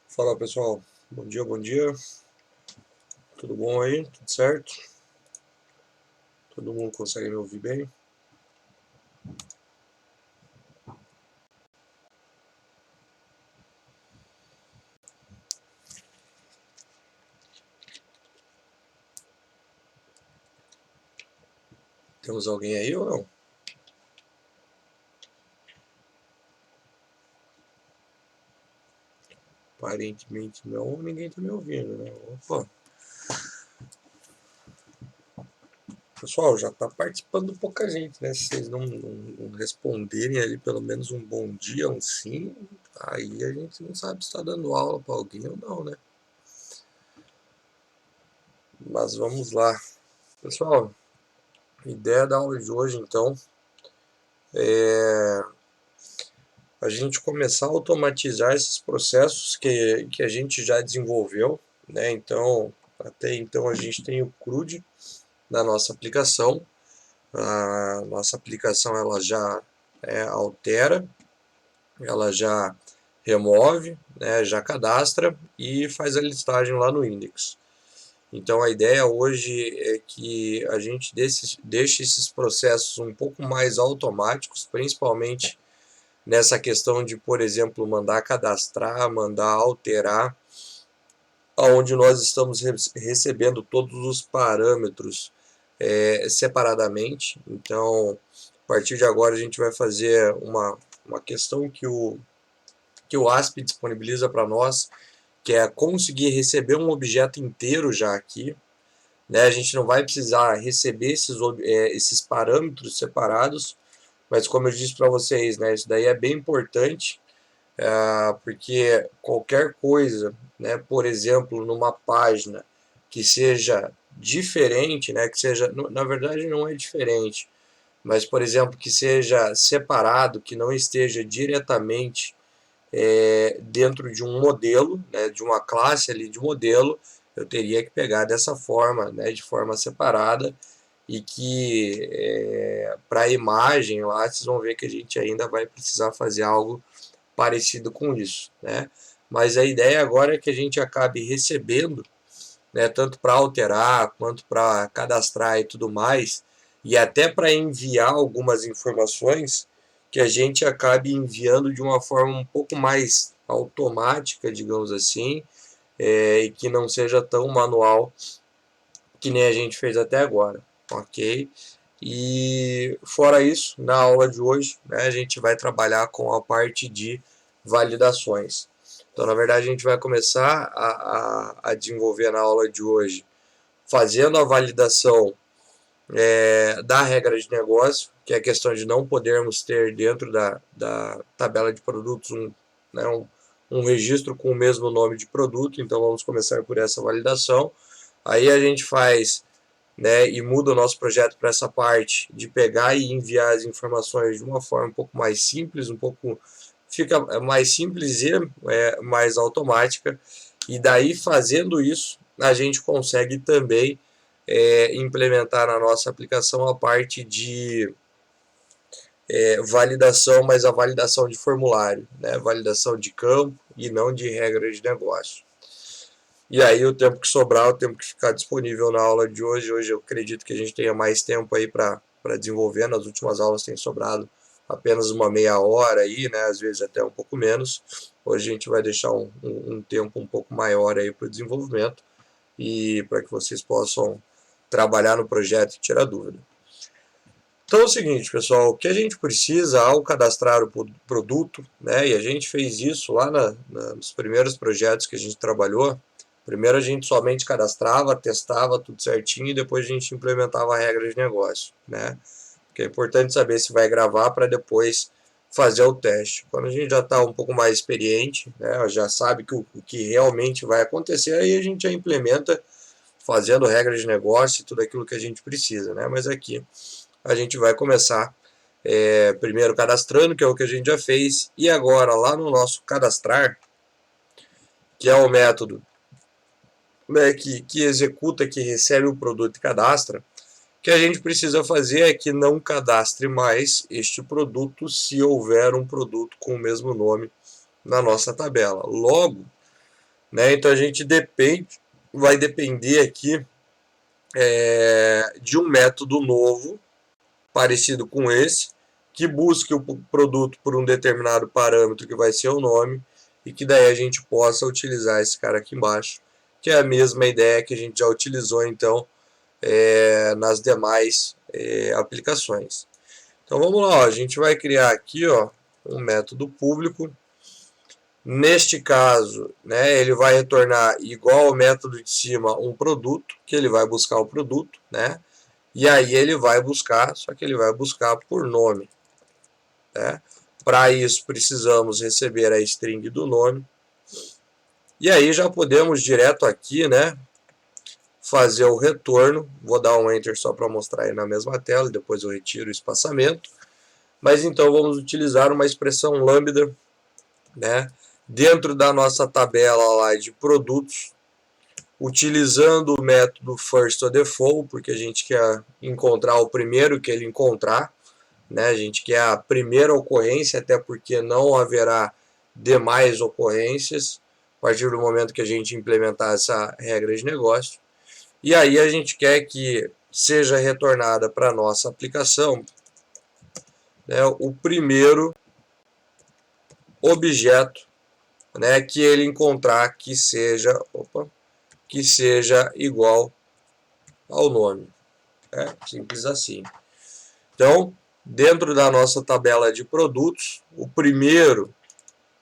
Fala pessoal, bom dia, bom dia. Tudo bom aí? Tudo certo? Todo mundo consegue me ouvir bem? Temos alguém aí ou não? Aparentemente não, ninguém tá me ouvindo, né? Opa, pessoal, já tá participando pouca gente, né? Se vocês não responderem ali pelo menos um bom dia, um sim, aí a gente não sabe se tá dando aula pra alguém ou não, né? Mas vamos lá. Pessoal, a ideia da aula de hoje então é a gente começar a automatizar esses processos que a gente já desenvolveu, né? Então, até então a gente tem o CRUD na nossa aplicação. A nossa aplicação ela já altera, ela já remove, né, já cadastra e faz a listagem lá no index. Então a ideia hoje é que a gente deixe esses processos um pouco mais automáticos, principalmente nessa questão de, por exemplo, mandar cadastrar, mandar alterar, onde nós estamos recebendo todos os parâmetros separadamente. Então, a partir de agora, a gente vai fazer uma questão que o ASP disponibiliza para nós, que é conseguir receber um objeto inteiro já aqui. Né? A gente não vai precisar receber esses parâmetros separados, mas como eu disse para vocês, né, isso daí é bem importante, porque qualquer coisa, né, por exemplo, numa página que seja diferente, né, que seja, na verdade não é diferente, mas por exemplo que seja separado, que não esteja diretamente dentro de um modelo, né, de uma classe ali de modelo, eu teria que pegar dessa forma, né, de forma separada, e que para a imagem lá vocês vão ver que a gente ainda vai precisar fazer algo parecido com isso, né? Mas a ideia agora é que a gente acabe recebendo, né, tanto para alterar quanto para cadastrar e tudo mais, e até para enviar algumas informações, que a gente acabe enviando de uma forma um pouco mais automática, digamos assim, e que não seja tão manual que nem a gente fez até agora, ok? E fora isso, na aula de hoje, né, a gente vai trabalhar com a parte de validações. Então, na verdade, a gente vai começar a desenvolver na aula de hoje, fazendo a validação da regra de negócio, que é a questão de não podermos ter dentro da tabela de produtos né, um registro com o mesmo nome de produto. Então, vamos começar por essa validação. Aí a gente faz, né, e muda o nosso projeto para essa parte de pegar e enviar as informações de uma forma um pouco mais simples, fica mais simples e mais automática. E daí, fazendo isso, a gente consegue também implementar na nossa aplicação a parte de validação, mas a validação de formulário, né, validação de campo e não de regra de negócio. E aí o tempo que sobrar, o tempo que ficar disponível na aula de hoje, eu acredito que a gente tenha mais tempo aí para desenvolver. Nas últimas aulas tem sobrado apenas uma meia hora aí, né, às vezes até um pouco menos. Hoje a gente vai deixar um tempo um pouco maior aí para o desenvolvimento e para que vocês possam trabalhar no projeto e tirar dúvida. Então é o seguinte, pessoal, o que a gente precisa ao cadastrar o produto, né, e a gente fez isso lá nos primeiros projetos que a gente trabalhou. Primeiro a gente somente cadastrava, testava tudo certinho e depois a gente implementava a regra de negócio, né? Porque é importante saber se vai gravar para depois fazer o teste. Quando a gente já está um pouco mais experiente, né, já sabe que o que realmente vai acontecer, aí a gente já implementa fazendo regras de negócio e tudo aquilo que a gente precisa, né? Mas aqui a gente vai começar primeiro cadastrando, que é o que a gente já fez, e agora lá no nosso cadastrar, que é o método, né, que executa, que recebe o produto e cadastra, o que a gente precisa fazer é que não cadastre mais este produto se houver um produto com o mesmo nome na nossa tabela. Logo, né? Então a gente vai depender aqui de um método novo, parecido com esse, que busque o produto por um determinado parâmetro que vai ser o nome, e que daí a gente possa utilizar esse cara aqui embaixo, que é a mesma ideia que a gente já utilizou então nas demais aplicações. Então vamos lá, ó, a gente vai criar aqui ó, um método público. Neste caso, né, ele vai retornar igual ao método de cima um produto, que ele vai buscar o produto, né? E aí ele vai buscar, só que ele vai buscar por nome, né? Para isso precisamos receber a string do nome. E aí já podemos direto aqui, né, fazer o retorno. Vou dar um enter só para mostrar aí na mesma tela, depois eu retiro o espaçamento. Mas então vamos utilizar uma expressão lambda, né, dentro da nossa tabela lá de produtos, utilizando o método firstDefault, porque a gente quer encontrar o primeiro que ele encontrar, né? A gente quer a primeira ocorrência, até porque não haverá demais ocorrências a partir do momento que a gente implementar essa regra de negócio. E aí a gente quer que seja retornada para a nossa aplicação, né, o primeiro objeto, né, que ele encontrar que seja igual ao nome. Simples assim. Então, dentro da nossa tabela de produtos, o primeiro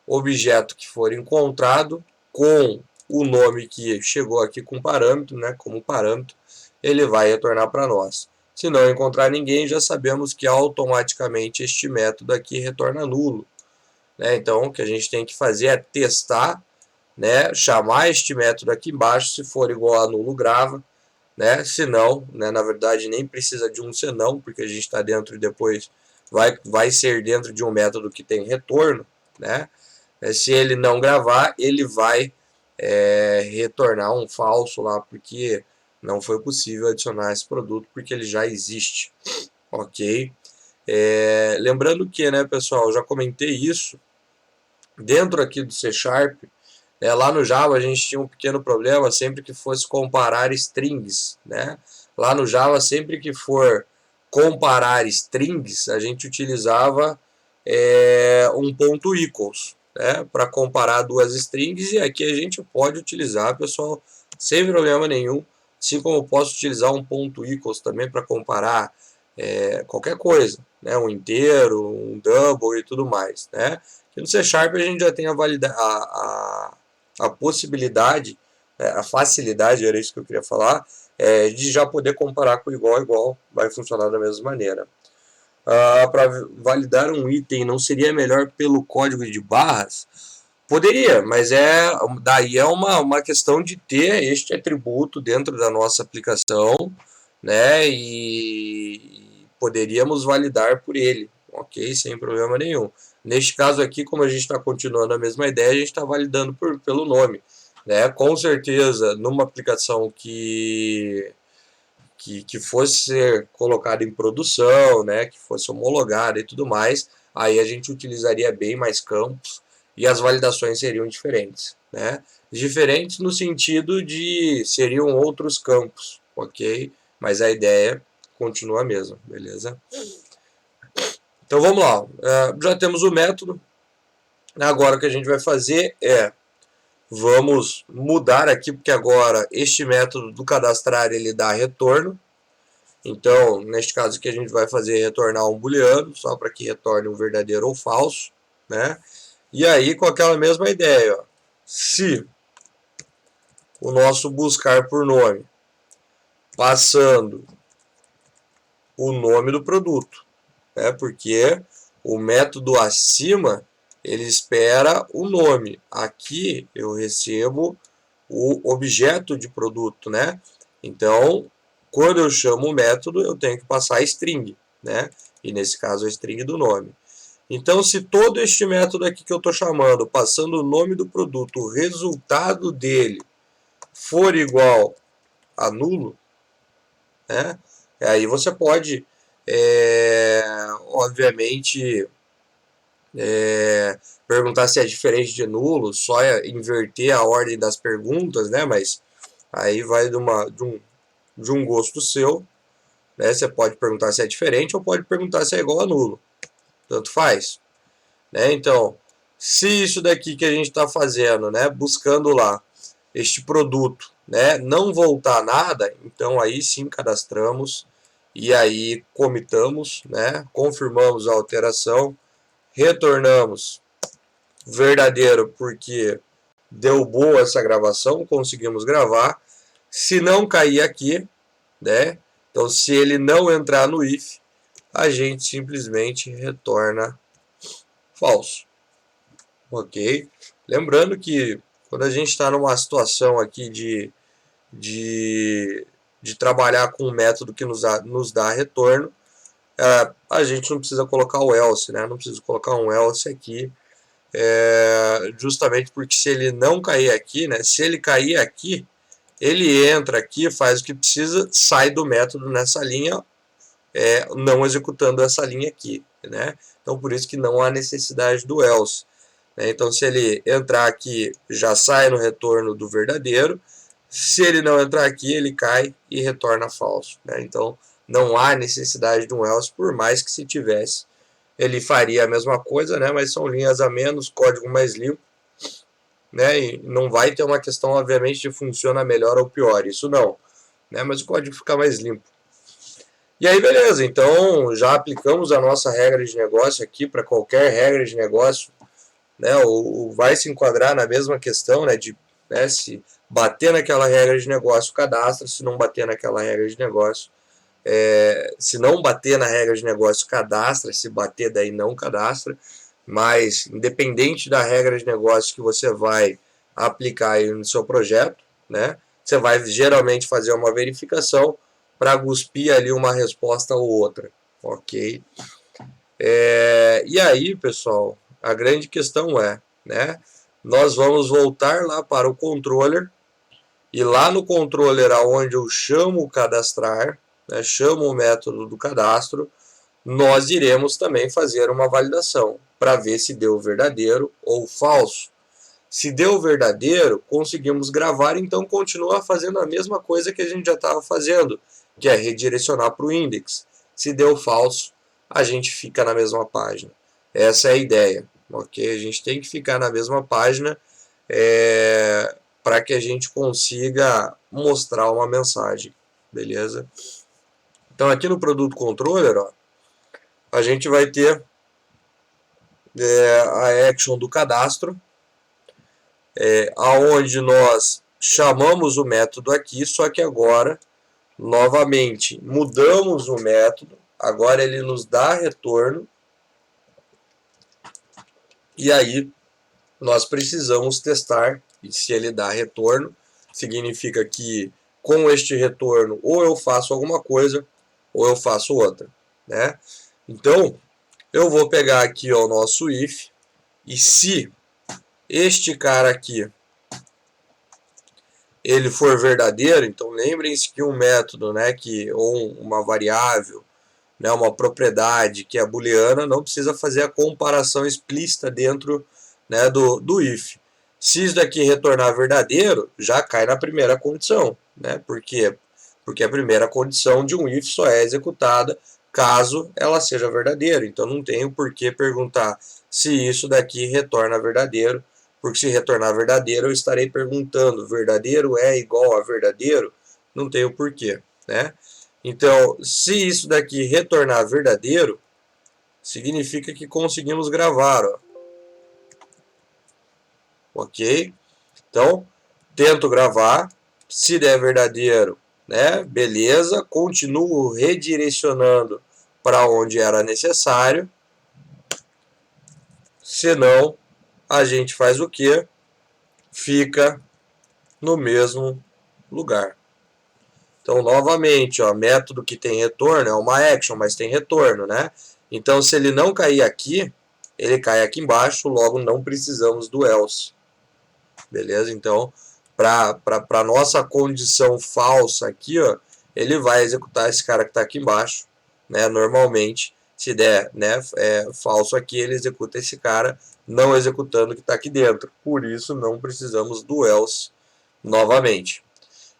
objeto que for encontrado com o nome que chegou aqui com parâmetro, né, como parâmetro, ele vai retornar para nós. Se não encontrar ninguém, já sabemos que automaticamente este método aqui retorna nulo, né? Então, o que a gente tem que fazer é testar, né, chamar este método aqui embaixo, se for igual a nulo, grava, né? Se não, né, na verdade nem precisa de um senão, porque a gente está dentro e depois vai ser dentro de um método que tem retorno, né? Se ele não gravar, ele vai retornar um falso lá, porque não foi possível adicionar esse produto, porque ele já existe, ok? Lembrando que, né, pessoal, eu já comentei isso, dentro aqui do C Sharp, lá no Java a gente tinha um pequeno problema sempre que fosse comparar strings, né? Lá no Java, sempre que for comparar strings, a gente utilizava um ponto equals, né? Para comparar duas strings, e aqui a gente pode utilizar, pessoal, sem problema nenhum, assim como eu posso utilizar um ponto equals também para comparar qualquer coisa, né? Um inteiro, um double e tudo mais, né? E no C Sharp a gente já tem a possibilidade, a facilidade, era isso que eu queria falar, de já poder comparar com igual a igual, vai funcionar da mesma maneira. Para validar um item, não seria melhor pelo código de barras? Poderia, mas daí é uma questão de ter este atributo dentro da nossa aplicação, né? E poderíamos validar por ele, ok? Sem problema nenhum. Neste caso aqui, como a gente está continuando a mesma ideia, a gente está validando pelo nome, né? Com certeza, numa aplicação que fosse ser colocada em produção, né? Que fosse homologada e tudo mais, aí a gente utilizaria bem mais campos e as validações seriam diferentes, né? Diferentes no sentido de seriam outros campos, ok? Mas a ideia continua a mesma, beleza? Então vamos lá, já temos o método. Agora o que a gente vai fazer vamos mudar aqui, porque agora este método do cadastrar ele dá retorno. Então, neste caso aqui a gente vai fazer retornar um booleano, só para que retorne um verdadeiro ou falso, né? E aí com aquela mesma ideia, ó, se o nosso buscar por nome passando o nome do produto, né? Porque o método acima ele espera o nome. Aqui eu recebo o objeto de produto, né? Então, quando eu chamo o método, eu tenho que passar a string, né? E nesse caso a string do nome. Então, se todo este método aqui que eu estou chamando, passando o nome do produto, o resultado dele for igual a nulo, né? Aí você pode, obviamente, perguntar se é diferente de nulo, só inverter a ordem das perguntas, né? Mas aí vai de um gosto seu, né? Você pode perguntar se é diferente ou pode perguntar se é igual a nulo, tanto faz, né? Então, se isso daqui que a gente está fazendo, né, buscando lá este produto, né, não voltar nada, então aí sim cadastramos e aí comitamos, né, confirmamos a alteração, retornamos verdadeiro porque deu boa essa gravação, conseguimos gravar. Se não cair aqui, né, então se ele não entrar no if, a gente simplesmente retorna falso. Ok? Lembrando que quando a gente está numa situação aqui de, de trabalhar com um método que nos dá retorno, a gente não precisa colocar o else, né? Não precisa colocar um else aqui, justamente porque se ele não cair aqui, né? Se ele cair aqui, ele entra aqui, faz o que precisa, sai do método nessa linha, não executando essa linha aqui, né? Então por isso que não há necessidade do else. Então, se ele entrar aqui, já sai no retorno do verdadeiro. Se ele não entrar aqui, ele cai e retorna falso. Então, não há necessidade de um else, por mais que se tivesse. Ele faria a mesma coisa, né? Mas são linhas a menos, código mais limpo. E não vai ter uma questão, obviamente, de funciona melhor ou pior. Isso não. Mas o código fica mais limpo. E aí, beleza. Então, já aplicamos a nossa regra de negócio aqui para qualquer regra de negócio. Ou vai se enquadrar na mesma questão, se bater naquela regra de negócio, cadastra, se não bater naquela regra de negócio, se não bater na regra de negócio, cadastra, se bater daí não cadastra, mas independente da regra de negócio que você vai aplicar aí no seu projeto, você vai geralmente fazer uma verificação para cuspir ali uma resposta ou outra, ok? E aí, pessoal, a grande questão nós vamos voltar lá para o controller, e lá no controller, onde eu chamo o cadastrar, chamo o método do cadastro, nós iremos também fazer uma validação, para ver se deu verdadeiro ou falso. Se deu verdadeiro, conseguimos gravar, então continua fazendo a mesma coisa que a gente já estava fazendo, que é redirecionar para o index. Se deu falso, a gente fica na mesma página. Essa é a ideia, ok? A gente tem que ficar na mesma página para que a gente consiga mostrar uma mensagem, beleza? Então aqui no produto controller, a gente vai ter a action do cadastro, aonde nós chamamos o método aqui, só que agora, novamente, mudamos o método, agora ele nos dá retorno, e aí nós precisamos testar, e se ele dá retorno, significa que com este retorno ou eu faço alguma coisa, ou eu faço outra, Então, eu vou pegar aqui o nosso if, e se este cara aqui ele for verdadeiro, então lembrem-se que um método, ou uma variável, uma propriedade que é booleana, não precisa fazer a comparação explícita dentro do if. Se isso daqui retornar verdadeiro, já cai na primeira condição. Por quê? Porque a primeira condição de um if só é executada caso ela seja verdadeira. Então não tenho por que perguntar se isso daqui retorna verdadeiro, porque se retornar verdadeiro eu estarei perguntando verdadeiro é igual a verdadeiro? Não tenho porquê, Então, se isso daqui retornar verdadeiro, significa que conseguimos gravar, ok? Então, tento gravar, se der verdadeiro, beleza, continuo redirecionando para onde era necessário, senão a gente faz o que? Fica no mesmo lugar. Então, novamente, método que tem retorno é uma action, mas tem retorno, Então, se ele não cair aqui, ele cai aqui embaixo, logo não precisamos do else. Beleza? Então, para a nossa condição falsa aqui, ele vai executar esse cara que está aqui embaixo, normalmente, Se der, né, falso aqui, ele executa esse cara, não executando o que está aqui dentro. Por isso, não precisamos do else novamente.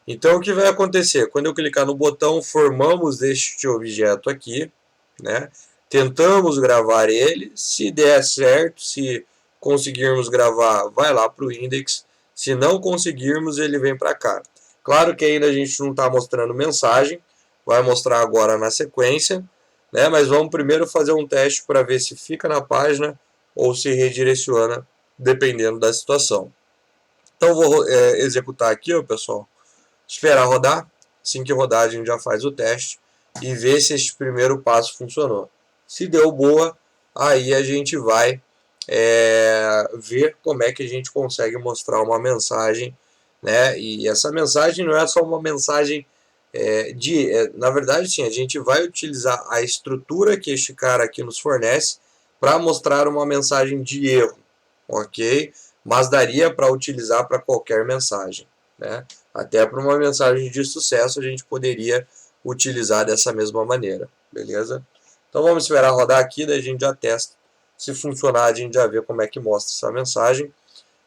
Então, o que vai acontecer? Quando eu clicar no botão, formamos este objeto aqui, né? Tentamos gravar ele. Se der certo, se conseguirmos gravar, vai lá para o index. Se não conseguirmos, ele vem para cá. Claro que ainda a gente não está mostrando mensagem, vai mostrar agora na sequência, né? Mas vamos primeiro fazer um teste para ver se fica na página ou se redireciona, dependendo da situação. Então vou executar aqui, ó, pessoal. Esperar rodar. Assim que rodar, a gente já faz o teste e ver se esse primeiro passo funcionou. Se deu boa, aí a gente vai ver como é que a gente consegue mostrar uma mensagem, né? E essa mensagem não é só uma mensagem na verdade, sim, a gente vai utilizar a estrutura que este cara aqui nos fornece para mostrar uma mensagem de erro, ok? Mas daria para utilizar para qualquer mensagem, né? Até para uma mensagem de sucesso a gente poderia utilizar dessa mesma maneira, beleza? Então vamos esperar rodar aqui, daí a gente já testa. Se funcionar, a gente já vê como é que mostra essa mensagem.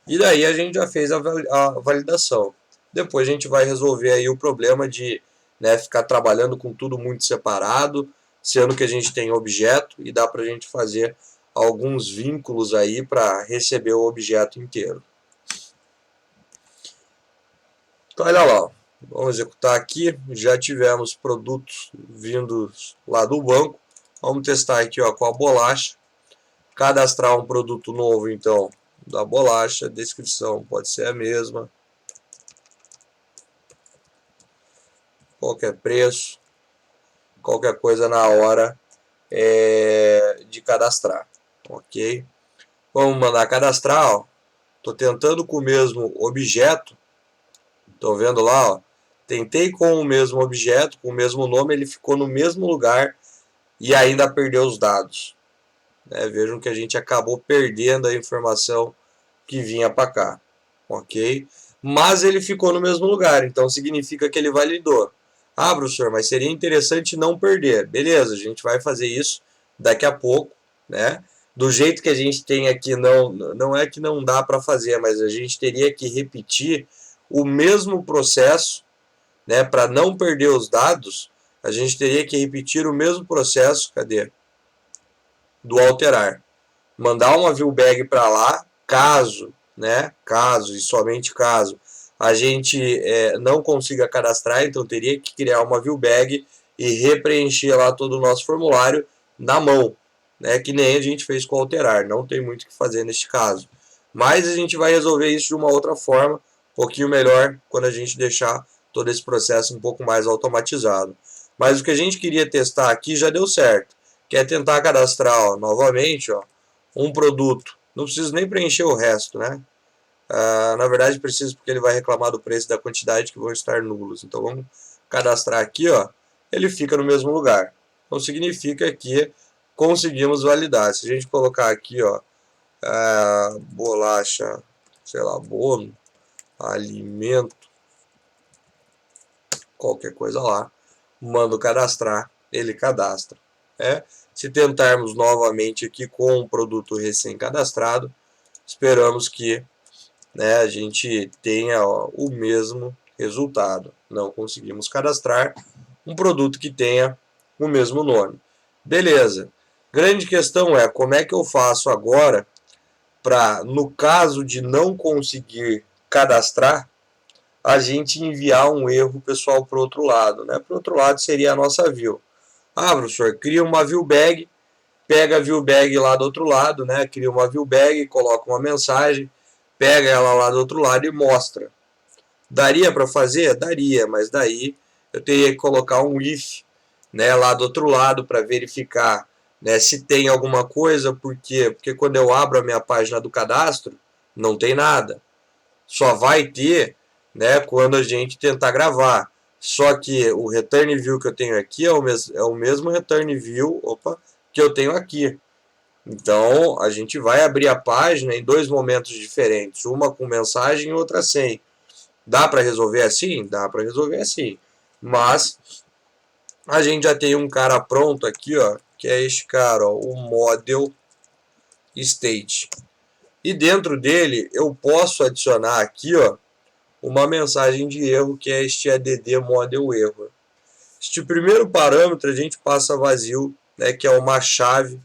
E daí a gente já fez a validação. Depois a gente vai resolver aí o problema de, né, ficar trabalhando com tudo muito separado, sendo que a gente tem objeto e dá para a gente fazer alguns vínculos aí para receber o objeto inteiro. Então olha lá, vamos executar aqui, já tivemos produtos vindos lá do banco, vamos testar aqui, ó, com a bolacha, cadastrar um produto novo então da bolacha, descrição pode ser a mesma, qualquer preço, qualquer coisa na hora de cadastrar, ok? Vamos mandar cadastrar, ó. Tô tentando com o mesmo objeto, estão vendo lá, ó. Tentei com o mesmo objeto, com o mesmo nome, ele ficou no mesmo lugar e ainda perdeu os dados. Vejam que a gente acabou perdendo a informação que vinha para cá, ok? Mas ele ficou no mesmo lugar, então significa que ele validou. Ah, professor, mas seria interessante não perder. Beleza, a gente vai fazer isso daqui a pouco, né? Do jeito que a gente tem aqui, não é que não dá para fazer, mas a gente teria que repetir o mesmo processo, né? Para não perder os dados, a gente teria que repetir o mesmo processo, cadê? Do alterar. Mandar uma viewbag para lá, caso, né? Caso e somente caso a gente não consiga cadastrar, então teria que criar uma viewbag e repreencher lá todo o nosso formulário na mão, né? Que nem a gente fez com o alterar, não tem muito o que fazer neste caso. Mas a gente vai resolver isso de uma outra forma, um pouquinho melhor, quando a gente deixar todo esse processo um pouco mais automatizado. Mas o que a gente queria testar aqui já deu certo, que é tentar cadastrar, ó, novamente, ó, um produto. Não preciso nem preencher o resto, né? Na verdade preciso, porque ele vai reclamar do preço e da quantidade que vão estar nulos. Então vamos cadastrar aqui, ó. Ele fica no mesmo lugar. Então significa que conseguimos validar. Se a gente colocar aqui, ó, bolacha, sei lá, bolo, alimento, qualquer coisa lá, mando cadastrar, ele cadastra. Se tentarmos novamente aqui com um produto recém-cadastrado, esperamos que, né, a gente tenha, ó, o mesmo resultado. Não conseguimos cadastrar um produto que tenha o mesmo nome. Beleza. Grande questão é como é que eu faço agora para, no caso de não conseguir cadastrar, a gente enviar um erro pessoal para o outro lado, né? Para o outro lado seria a nossa view. Ah, professor, cria uma viewbag, pega a viewbag lá do outro lado, né? Cria uma viewbag, coloca uma mensagem, pega ela lá do outro lado e mostra. Daria para fazer? Daria, mas daí eu teria que colocar um if, né, lá do outro lado para verificar, né, se tem alguma coisa. Por quê? Porque quando eu abro a minha página do cadastro, não tem nada. Só vai ter, né, quando a gente tentar gravar. Só que o return view que eu tenho aqui é o mesmo return view que eu tenho aqui. Então, a gente vai abrir a página em dois momentos diferentes, uma com mensagem e outra sem. Dá para resolver assim? Dá para resolver assim. Mas a gente já tem um cara pronto aqui, ó, que é este cara, ó, o model state. E dentro dele eu posso adicionar aqui, ó, uma mensagem de erro, que é este add model error. Este primeiro parâmetro a gente passa vazio, né, que é uma chave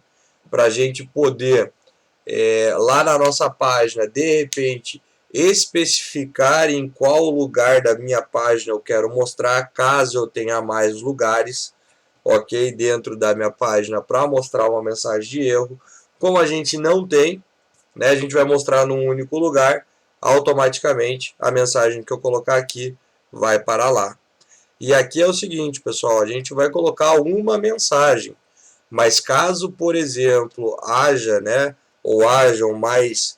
para a gente poder, lá na nossa página, de repente, especificar em qual lugar da minha página eu quero mostrar, caso eu tenha mais lugares, ok, dentro da minha página para mostrar uma mensagem de erro. Como a gente não tem, né, a gente vai mostrar num único lugar, automaticamente a mensagem que eu colocar aqui vai para lá. E aqui é o seguinte, pessoal, a gente vai colocar uma mensagem, mas caso, por exemplo, haja, né, ou hajam mais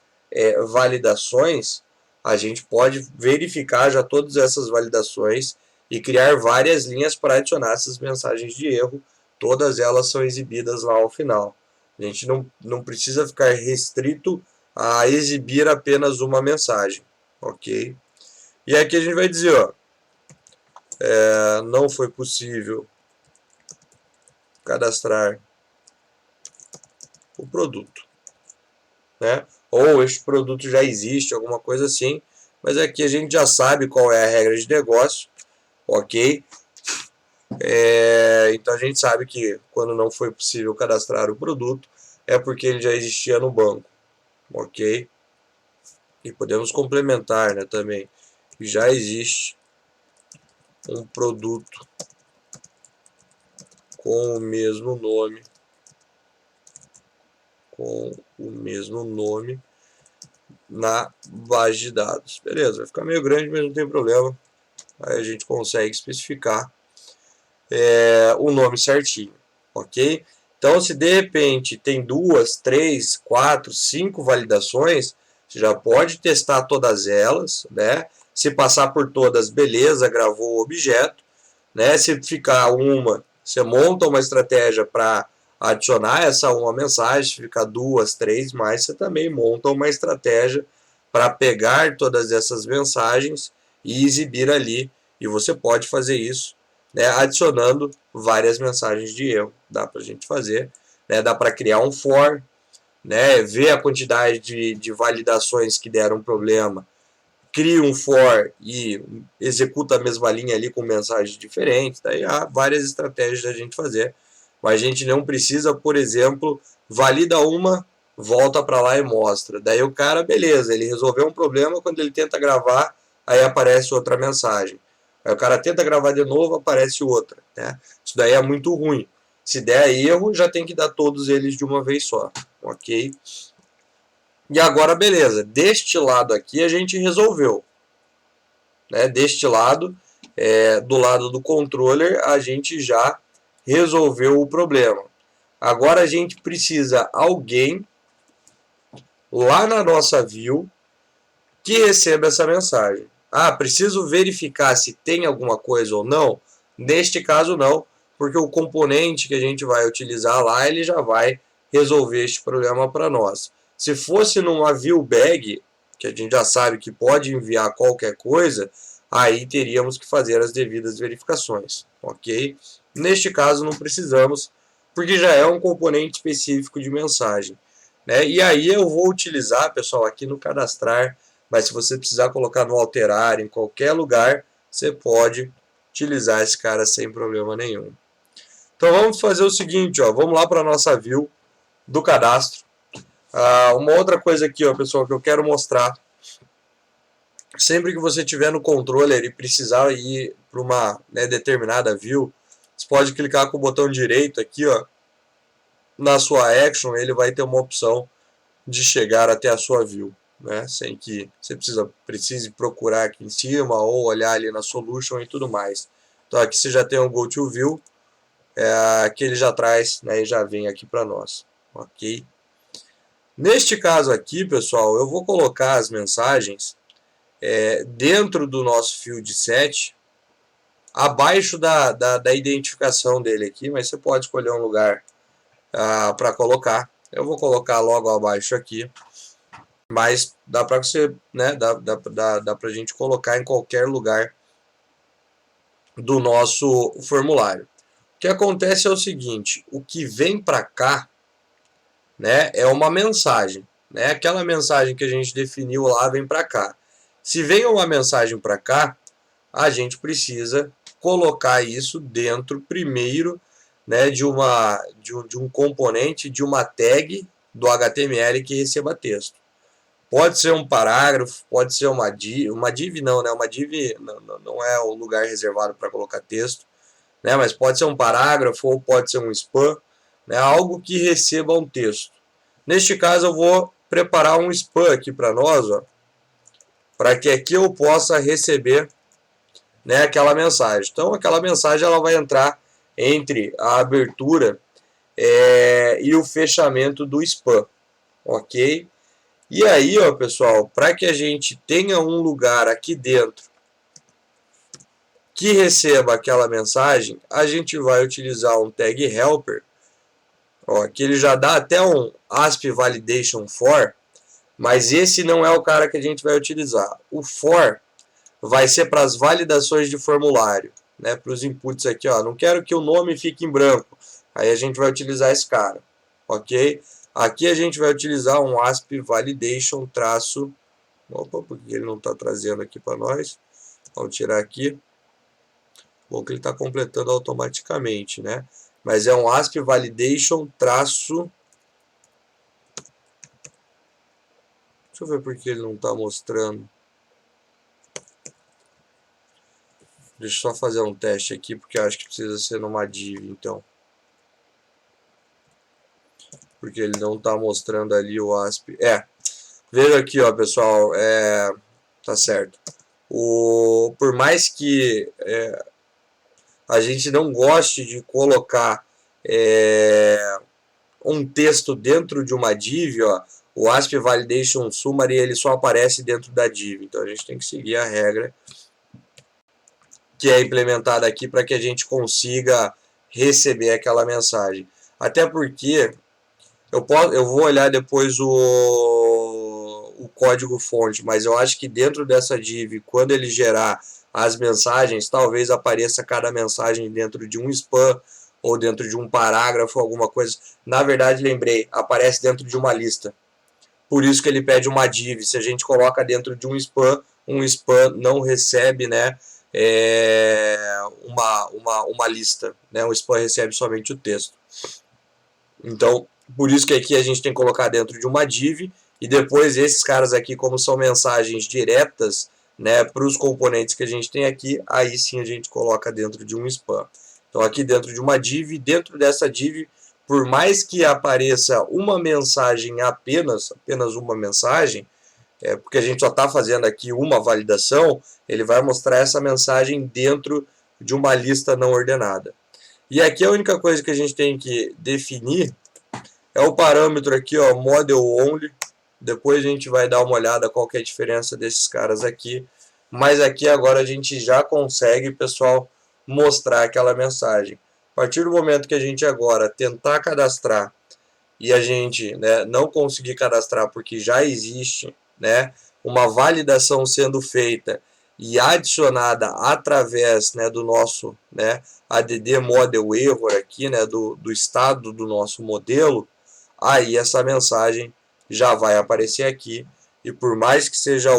validações, a gente pode verificar já todas essas validações e criar várias linhas para adicionar essas mensagens de erro. Todas elas são exibidas lá ao final. A gente não precisa ficar restrito a exibir apenas uma mensagem, ok? E aqui a gente vai dizer, ó, não foi possível cadastrar o produto, né? Ou este produto já existe, alguma coisa assim, mas aqui a gente já sabe qual é a regra de negócio, ok? Então a gente sabe que quando não foi possível cadastrar o produto é porque ele já existia no banco, ok? E podemos complementar, né, também, já existe um produto com o mesmo nome na base de dados. Beleza, vai ficar meio grande, mas não tem problema. Aí a gente consegue especificar o nome certinho, ok? Então, se de repente tem 2, 3, 4, 5 validações, você já pode testar todas elas, né? Se passar por todas, beleza, gravou o objeto, né? Se ficar uma, você monta uma estratégia para adicionar essa uma mensagem. Se ficar 2, 3 mais, você também monta uma estratégia para pegar todas essas mensagens e exibir ali. E você pode fazer isso, né, adicionando várias mensagens de erro. Dá para a gente fazer, né? Dá para criar um for, né? Ver a quantidade de validações que deram problema, cria um for e executa a mesma linha ali com mensagens diferentes. Daí há várias estratégias da gente fazer, mas a gente não precisa, por exemplo, valida uma, volta para lá e mostra. Daí o cara, beleza, ele resolveu um problema, quando ele tenta gravar, aí aparece outra mensagem. Aí o cara tenta gravar de novo, aparece outra, né? Isso daí é muito ruim. Se der erro, já tem que dar todos eles de uma vez só, ok? E agora, beleza, deste lado aqui a gente resolveu, né? Deste lado, do lado do controller, a gente já resolveu o problema. Agora a gente precisa alguém lá na nossa view que receba essa mensagem. Ah, preciso verificar se tem alguma coisa ou não? Neste caso não, porque o componente que a gente vai utilizar lá, ele já vai resolver este problema para nós. Se fosse numa view bag, que a gente já sabe que pode enviar qualquer coisa, aí teríamos que fazer as devidas verificações, ok? Neste caso não precisamos, porque já é um componente específico de mensagem, né? E aí eu vou utilizar, pessoal, aqui no cadastrar, mas se você precisar colocar no alterar, em qualquer lugar, você pode utilizar esse cara sem problema nenhum. Então vamos fazer o seguinte, ó, vamos lá para a nossa view do cadastro. Uma outra coisa aqui, ó, pessoal, que eu quero mostrar. Sempre que você estiver no controller e precisar ir para uma, né, determinada view, você pode clicar com o botão direito aqui, ó, na sua action, ele vai ter uma opção de chegar até a sua view, né, sem que você precise procurar aqui em cima ou olhar ali na solution e tudo mais. Então aqui você já tem o go to view, que ele já traz, né, e já vem aqui para nós, ok? Neste caso aqui, pessoal, eu vou colocar as mensagens dentro do nosso field set, abaixo da identificação dele aqui, mas você pode escolher um lugar para colocar. Eu vou colocar logo abaixo aqui, mas dá para você, né, dá para a gente colocar em qualquer lugar do nosso formulário, O que acontece é o seguinte, o que vem para cá, né, é uma mensagem, né? Aquela mensagem que a gente definiu lá vem para cá. Se vem uma mensagem para cá, a gente precisa colocar isso dentro primeiro, né, de um componente, de uma tag do HTML que receba texto. Pode ser um parágrafo, pode ser uma div não, né? Uma div não é o lugar reservado para colocar texto, né? Mas pode ser um parágrafo ou pode ser um span, né? Algo que receba um texto. Neste caso eu vou preparar um span aqui para nós, para que aqui eu possa receber, né, aquela mensagem. Então aquela mensagem ela vai entrar entre a abertura e o fechamento do span, ok? E aí, ó, pessoal, para que a gente tenha um lugar aqui dentro que receba aquela mensagem, a gente vai utilizar um tag helper, ó, que ele já dá até um ASP validation for, mas esse não é o cara que a gente vai utilizar. O for vai ser para as validações de formulário, né, para os inputs aqui, ó, não quero que o nome fique em branco, aí a gente vai utilizar esse cara, ok? Aqui a gente vai utilizar um ASP validation traço, opa, porque ele não está trazendo aqui para nós, vamos tirar aqui, bom que ele está completando automaticamente, né, mas é um ASP validation traço, deixa eu ver porque ele não está mostrando. Deixa eu só fazer um teste aqui, porque eu acho que precisa ser numa div, então. Porque ele não está mostrando ali o ASP. Veja aqui, ó, pessoal, tá certo. Por mais que a gente não goste de colocar um texto dentro de uma div, ó, o ASP Validation Summary ele só aparece dentro da div. Então a gente tem que seguir a regra que é implementada aqui para que a gente consiga receber aquela mensagem. Até porque eu vou olhar depois o código fonte, mas eu acho que dentro dessa div, quando ele gerar as mensagens, talvez apareça cada mensagem dentro de um span ou dentro de um parágrafo, alguma coisa. Na verdade, lembrei, aparece dentro de uma lista. Por isso que ele pede uma div. Se a gente coloca dentro de um span não recebe, né, uma lista, né? O span recebe somente o texto. Então, por isso que aqui a gente tem que colocar dentro de uma div, e depois esses caras aqui, como são mensagens diretas, né, para os componentes que a gente tem aqui, aí sim a gente coloca dentro de um span. Então aqui dentro de uma div, dentro dessa div, por mais que apareça uma mensagem apenas uma mensagem, porque a gente só está fazendo aqui uma validação, ele vai mostrar essa mensagem dentro de uma lista não ordenada. E aqui a única coisa que a gente tem que definir é o parâmetro aqui, ó, model only. Depois a gente vai dar uma olhada qual que é a diferença desses caras aqui. Mas aqui agora a gente já consegue, pessoal, mostrar aquela mensagem. A partir do momento que a gente agora tentar cadastrar e a gente, né, não conseguir cadastrar porque já existe, né, uma validação sendo feita e adicionada através, né, do nosso, né, add model error aqui, né, do estado do nosso modelo, aí essa mensagem já vai aparecer aqui, e por mais que seja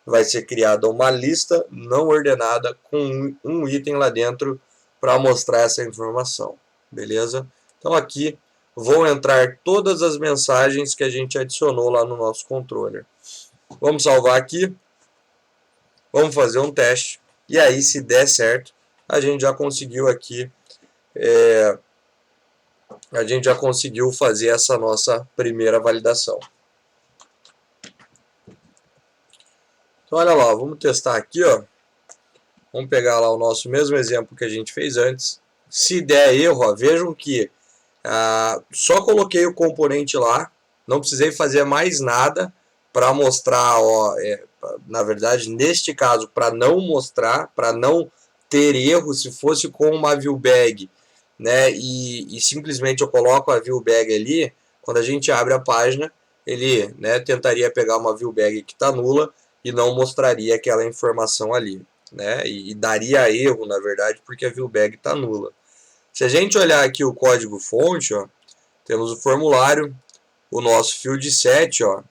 vai ser criada uma lista não ordenada com um item lá dentro para mostrar essa informação, beleza? Então aqui vão entrar todas as mensagens que a gente adicionou lá no nosso controller. Vamos salvar aqui, vamos fazer um teste, e aí se der certo, a gente já conseguiu aqui, a gente já conseguiu fazer essa nossa primeira validação. Então olha lá, vamos testar aqui, ó. Vamos pegar lá o nosso mesmo exemplo que a gente fez antes. Se der erro, ó, vejam que só coloquei o componente lá, não precisei fazer mais nada para mostrar, ó, na verdade, neste caso, para não mostrar, para não ter erro. Se fosse com uma viewbag, né, e simplesmente eu coloco a viewbag ali, quando a gente abre a página, ele, né, tentaria pegar uma viewbag que está nula e não mostraria aquela informação ali, né, e daria erro, na verdade, porque a viewbag está nula. Se a gente olhar aqui o código-fonte, ó, temos o formulário, o nosso field set, ó,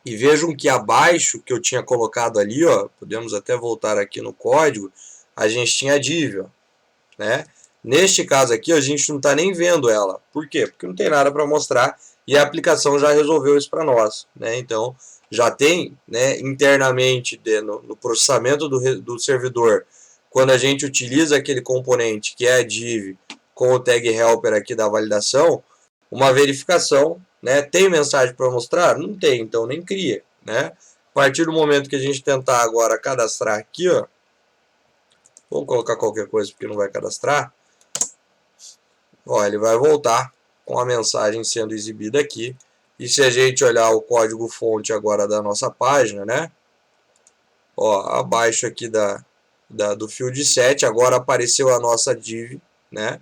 e vejam que abaixo que eu tinha colocado ali, ó, podemos até voltar aqui no código, a gente tinha a div, ó, né? Neste caso aqui, a gente não está nem vendo ela. Por quê? Porque não tem nada para mostrar e a aplicação já resolveu isso para nós, né? Então, já tem, né, internamente no processamento do servidor, quando a gente utiliza aquele componente que é a div com o tag helper aqui da validação, uma verificação, né? Tem mensagem para mostrar? Não tem, então nem cria, né? A partir do momento que a gente tentar agora cadastrar aqui, ó, vamos colocar qualquer coisa porque não vai cadastrar. Ó, ele vai voltar com a mensagem sendo exibida aqui. E se a gente olhar o código fonte agora da nossa página, né? Ó, abaixo aqui do field set, agora apareceu a nossa div, né?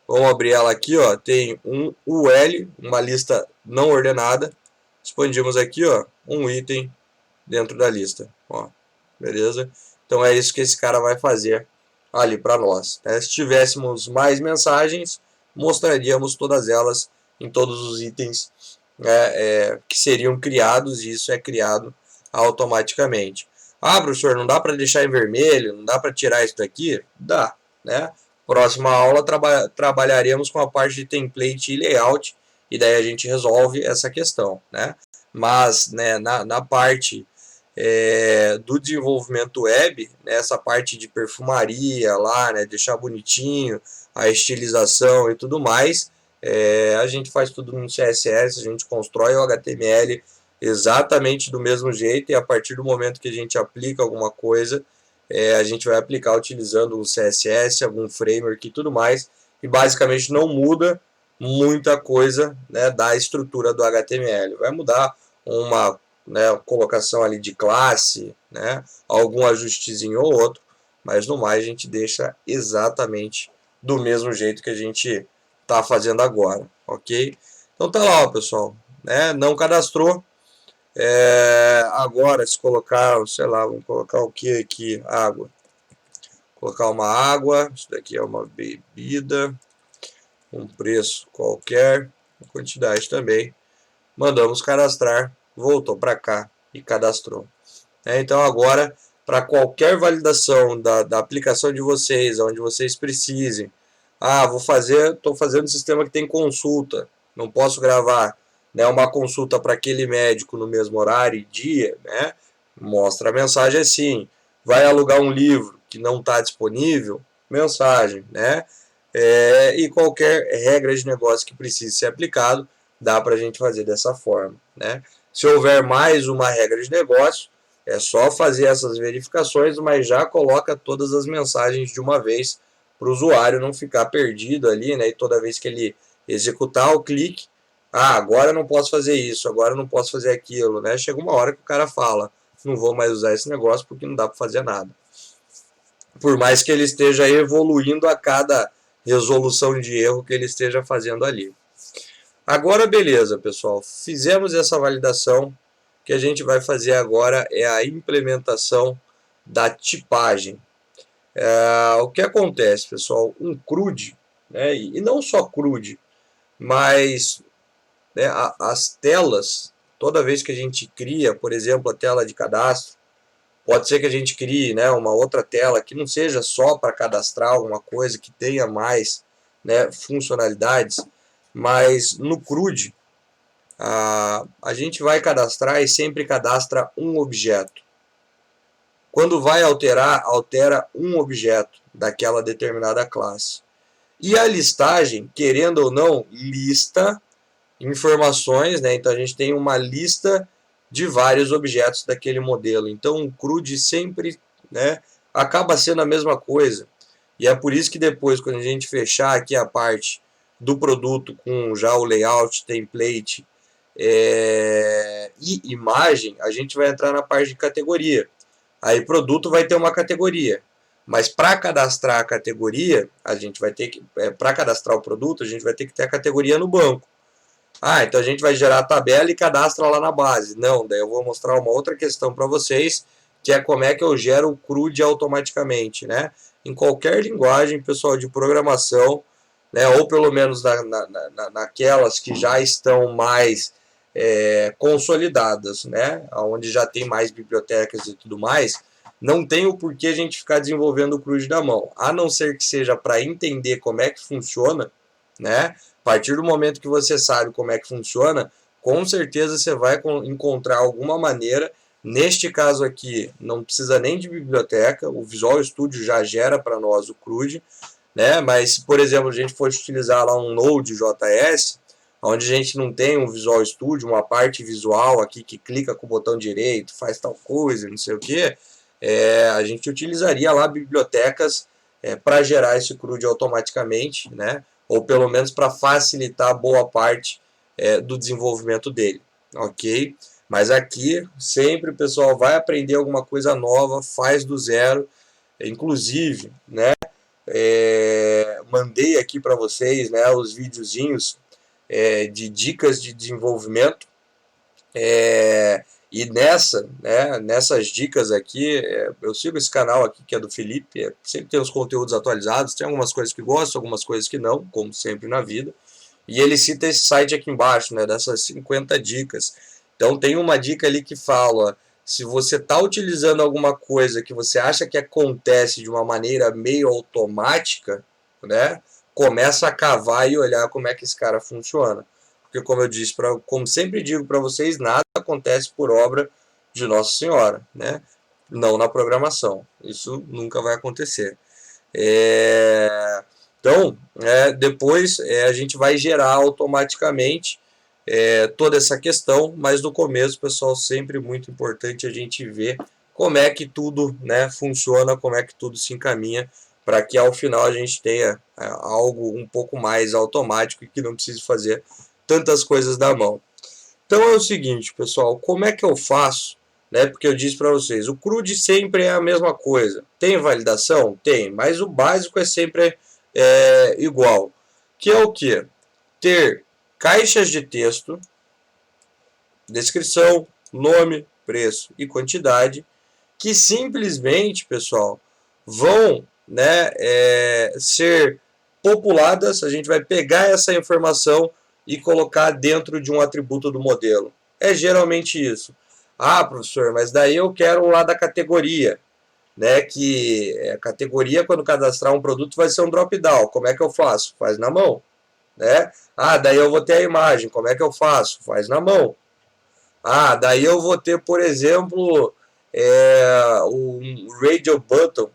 Vamos abrir ela aqui, ó. Tem um UL, uma lista não ordenada. Expandimos aqui, ó, um item dentro da lista, ó. Beleza? Então é isso que esse cara vai fazer ali para nós, né? Se tivéssemos mais mensagens, mostraríamos todas elas em todos os itens, né, que seriam criados, e isso é criado automaticamente. Ah, professor, não dá para deixar em vermelho, não dá para tirar isso daqui? Dá, né? Próxima aula trabalharemos com a parte de template e layout, e daí a gente resolve essa questão, né? Mas, né, na parte do desenvolvimento web, né, essa parte de perfumaria lá, né, deixar bonitinho, a estilização e tudo mais, a gente faz tudo no CSS, a gente constrói o HTML exatamente do mesmo jeito, e a partir do momento que a gente aplica alguma coisa, a gente vai aplicar utilizando o CSS, algum framework e tudo mais, e basicamente não muda muita coisa, né, da estrutura do HTML. Vai mudar uma, né, colocação ali de classe, né, algum ajustezinho ou outro, mas no mais a gente deixa exatamente do mesmo jeito que a gente está fazendo agora, ok? Então tá lá, ó, pessoal, né, não cadastrou, agora se colocar, sei lá, vamos colocar o que aqui? Água. Colocar uma água, isso daqui é uma bebida, um preço qualquer, quantidade também, mandamos cadastrar, voltou para cá e cadastrou. Então agora, para qualquer validação da aplicação de vocês, onde vocês precisem, estou fazendo um sistema que tem consulta, não posso gravar, né, uma consulta para aquele médico no mesmo horário e dia, né, mostra a mensagem assim, vai alugar um livro que não está disponível, mensagem, né, e qualquer regra de negócio que precise ser aplicado, dá para a gente fazer dessa forma, né. Se houver mais uma regra de negócio, é só fazer essas verificações, mas já coloca todas as mensagens de uma vez para o usuário não ficar perdido ali, né? E toda vez que ele executar o clique, agora eu não posso fazer isso, agora eu não posso fazer aquilo, né? Chega uma hora que o cara fala, não vou mais usar esse negócio porque não dá para fazer nada. Por mais que ele esteja evoluindo a cada resolução de erro que ele esteja fazendo ali. Agora, beleza, pessoal. Fizemos essa validação. O que a gente vai fazer agora é a implementação da tipagem. O que acontece, pessoal? Um CRUD, né, e não só CRUD, mas, né, as telas, toda vez que a gente cria, por exemplo, a tela de cadastro, pode ser que a gente crie, né, uma outra tela que não seja só para cadastrar alguma coisa, que tenha mais, né, funcionalidades, mas no CRUD, a gente vai cadastrar e sempre cadastra um objeto. Quando vai alterar, altera um objeto daquela determinada classe. E a listagem, querendo ou não, lista informações, né? Então a gente tem uma lista de vários objetos daquele modelo. Então o CRUD sempre, né, acaba sendo a mesma coisa. E é por isso que depois, quando a gente fechar aqui a parte do produto com já o layout, template e imagem, a gente vai entrar na parte de categoria. Aí produto vai ter uma categoria, mas para cadastrar a categoria, a gente vai ter que, para cadastrar o produto, a gente vai ter que ter a categoria no banco. Então a gente vai gerar a tabela e cadastra lá na base. Não, daí eu vou mostrar uma outra questão para vocês, que é como é que eu gero o CRUD automaticamente, né? Em qualquer linguagem, pessoal, de programação, né, ou pelo menos naquelas que já estão mais consolidadas, né, onde já tem mais bibliotecas e tudo mais, não tem o porquê a gente ficar desenvolvendo o CRUD da mão, a não ser que seja para entender como é que funciona, né? A partir do momento que você sabe como é que funciona, com certeza você vai encontrar alguma maneira. Neste caso aqui, não precisa nem de biblioteca, o Visual Studio já gera para nós o CRUD, né? Mas se, por exemplo, a gente fosse utilizar lá um Node.js, onde a gente não tem um Visual Studio, uma parte visual aqui que clica com o botão direito, faz tal coisa, não sei o que, a gente utilizaria lá bibliotecas para gerar esse CRUD automaticamente, né? Ou pelo menos para facilitar boa parte do desenvolvimento dele, ok? Mas aqui sempre o pessoal vai aprender alguma coisa nova, faz do zero, inclusive, né? Mandei aqui para vocês, né, os videozinhos de dicas de desenvolvimento. E nessas dicas aqui, eu sigo esse canal aqui que é do Felipe, sempre tem os conteúdos atualizados, tem algumas coisas que gosto, algumas coisas que não, como sempre na vida. E ele cita esse site aqui embaixo, né, dessas 50 dicas. Então tem uma dica ali que fala, se você está utilizando alguma coisa que você acha que acontece de uma maneira meio automática, né, começa a cavar e olhar como é que esse cara funciona. Porque como eu disse, como sempre digo para vocês, nada acontece por obra de Nossa Senhora, né? Não na programação. Isso nunca vai acontecer. Então, depois a gente vai gerar automaticamente toda essa questão, mas no começo, pessoal, sempre muito importante a gente ver como é que tudo, né, funciona, como é que tudo se encaminha, para que ao final a gente tenha algo um pouco mais automático e que não precise fazer tantas coisas da mão. Então é o seguinte, pessoal, como é que eu faço? Né, porque eu disse para vocês, o CRUD sempre é a mesma coisa. Tem validação? Tem, mas o básico é sempre igual. Que é o que? Ter caixas de texto, descrição, nome, preço e quantidade, que simplesmente, pessoal, vão, né, ser populadas. A gente vai pegar essa informação e colocar dentro de um atributo do modelo. É geralmente isso. Ah, professor, mas daí eu quero lá da categoria, né? Que a categoria, quando cadastrar um produto, vai ser um drop-down. Como é que eu faço? Faz na mão, né? Ah, daí eu vou ter a imagem. Como é que eu faço? Faz na mão. Ah, daí eu vou ter, por exemplo, um radio button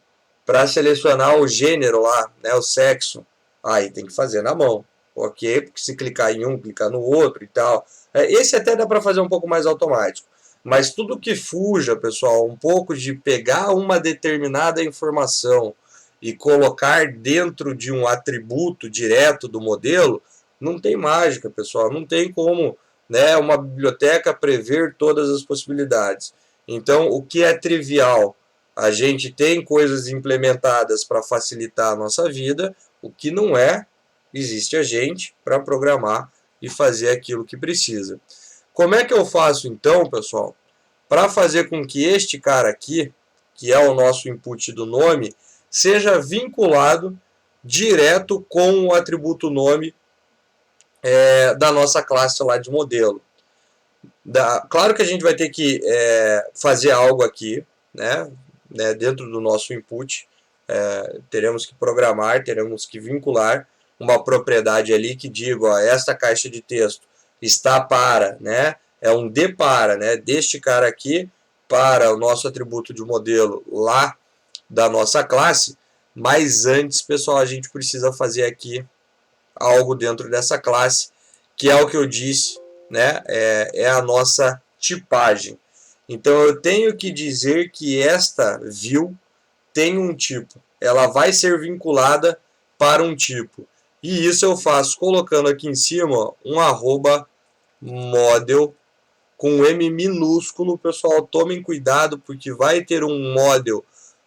para selecionar o gênero lá, né, o sexo. Aí tem que fazer na mão, ok? Porque se clicar em um, clicar no outro e tal. Esse até dá para fazer um pouco mais automático. Mas tudo que fuja, pessoal, um pouco de pegar uma determinada informação e colocar dentro de um atributo direto do modelo, não tem mágica, pessoal. Não tem como, né, uma biblioteca prever todas as possibilidades. Então, o que é trivial, a gente tem coisas implementadas para facilitar a nossa vida, o que não é, existe a gente para programar e fazer aquilo que precisa. Como é que eu faço então, pessoal, para fazer com que este cara aqui, que é o nosso input do nome, seja vinculado direto com o atributo nome da nossa classe lá de modelo? Claro que a gente vai ter que fazer algo aqui, né, dentro do nosso input. Teremos que programar, teremos que vincular uma propriedade ali que diga, ó, esta caixa de texto está para, né, é um de para, né, deste cara aqui para o nosso atributo de modelo lá da nossa classe. Mas antes, pessoal, a gente precisa fazer aqui algo dentro dessa classe, que é o que eu disse, né? É a nossa tipagem. Então eu tenho que dizer que esta view tem um tipo, ela vai ser vinculada para um tipo. E isso eu faço colocando aqui em cima um arroba model com M minúsculo. Pessoal, tomem cuidado porque vai ter um model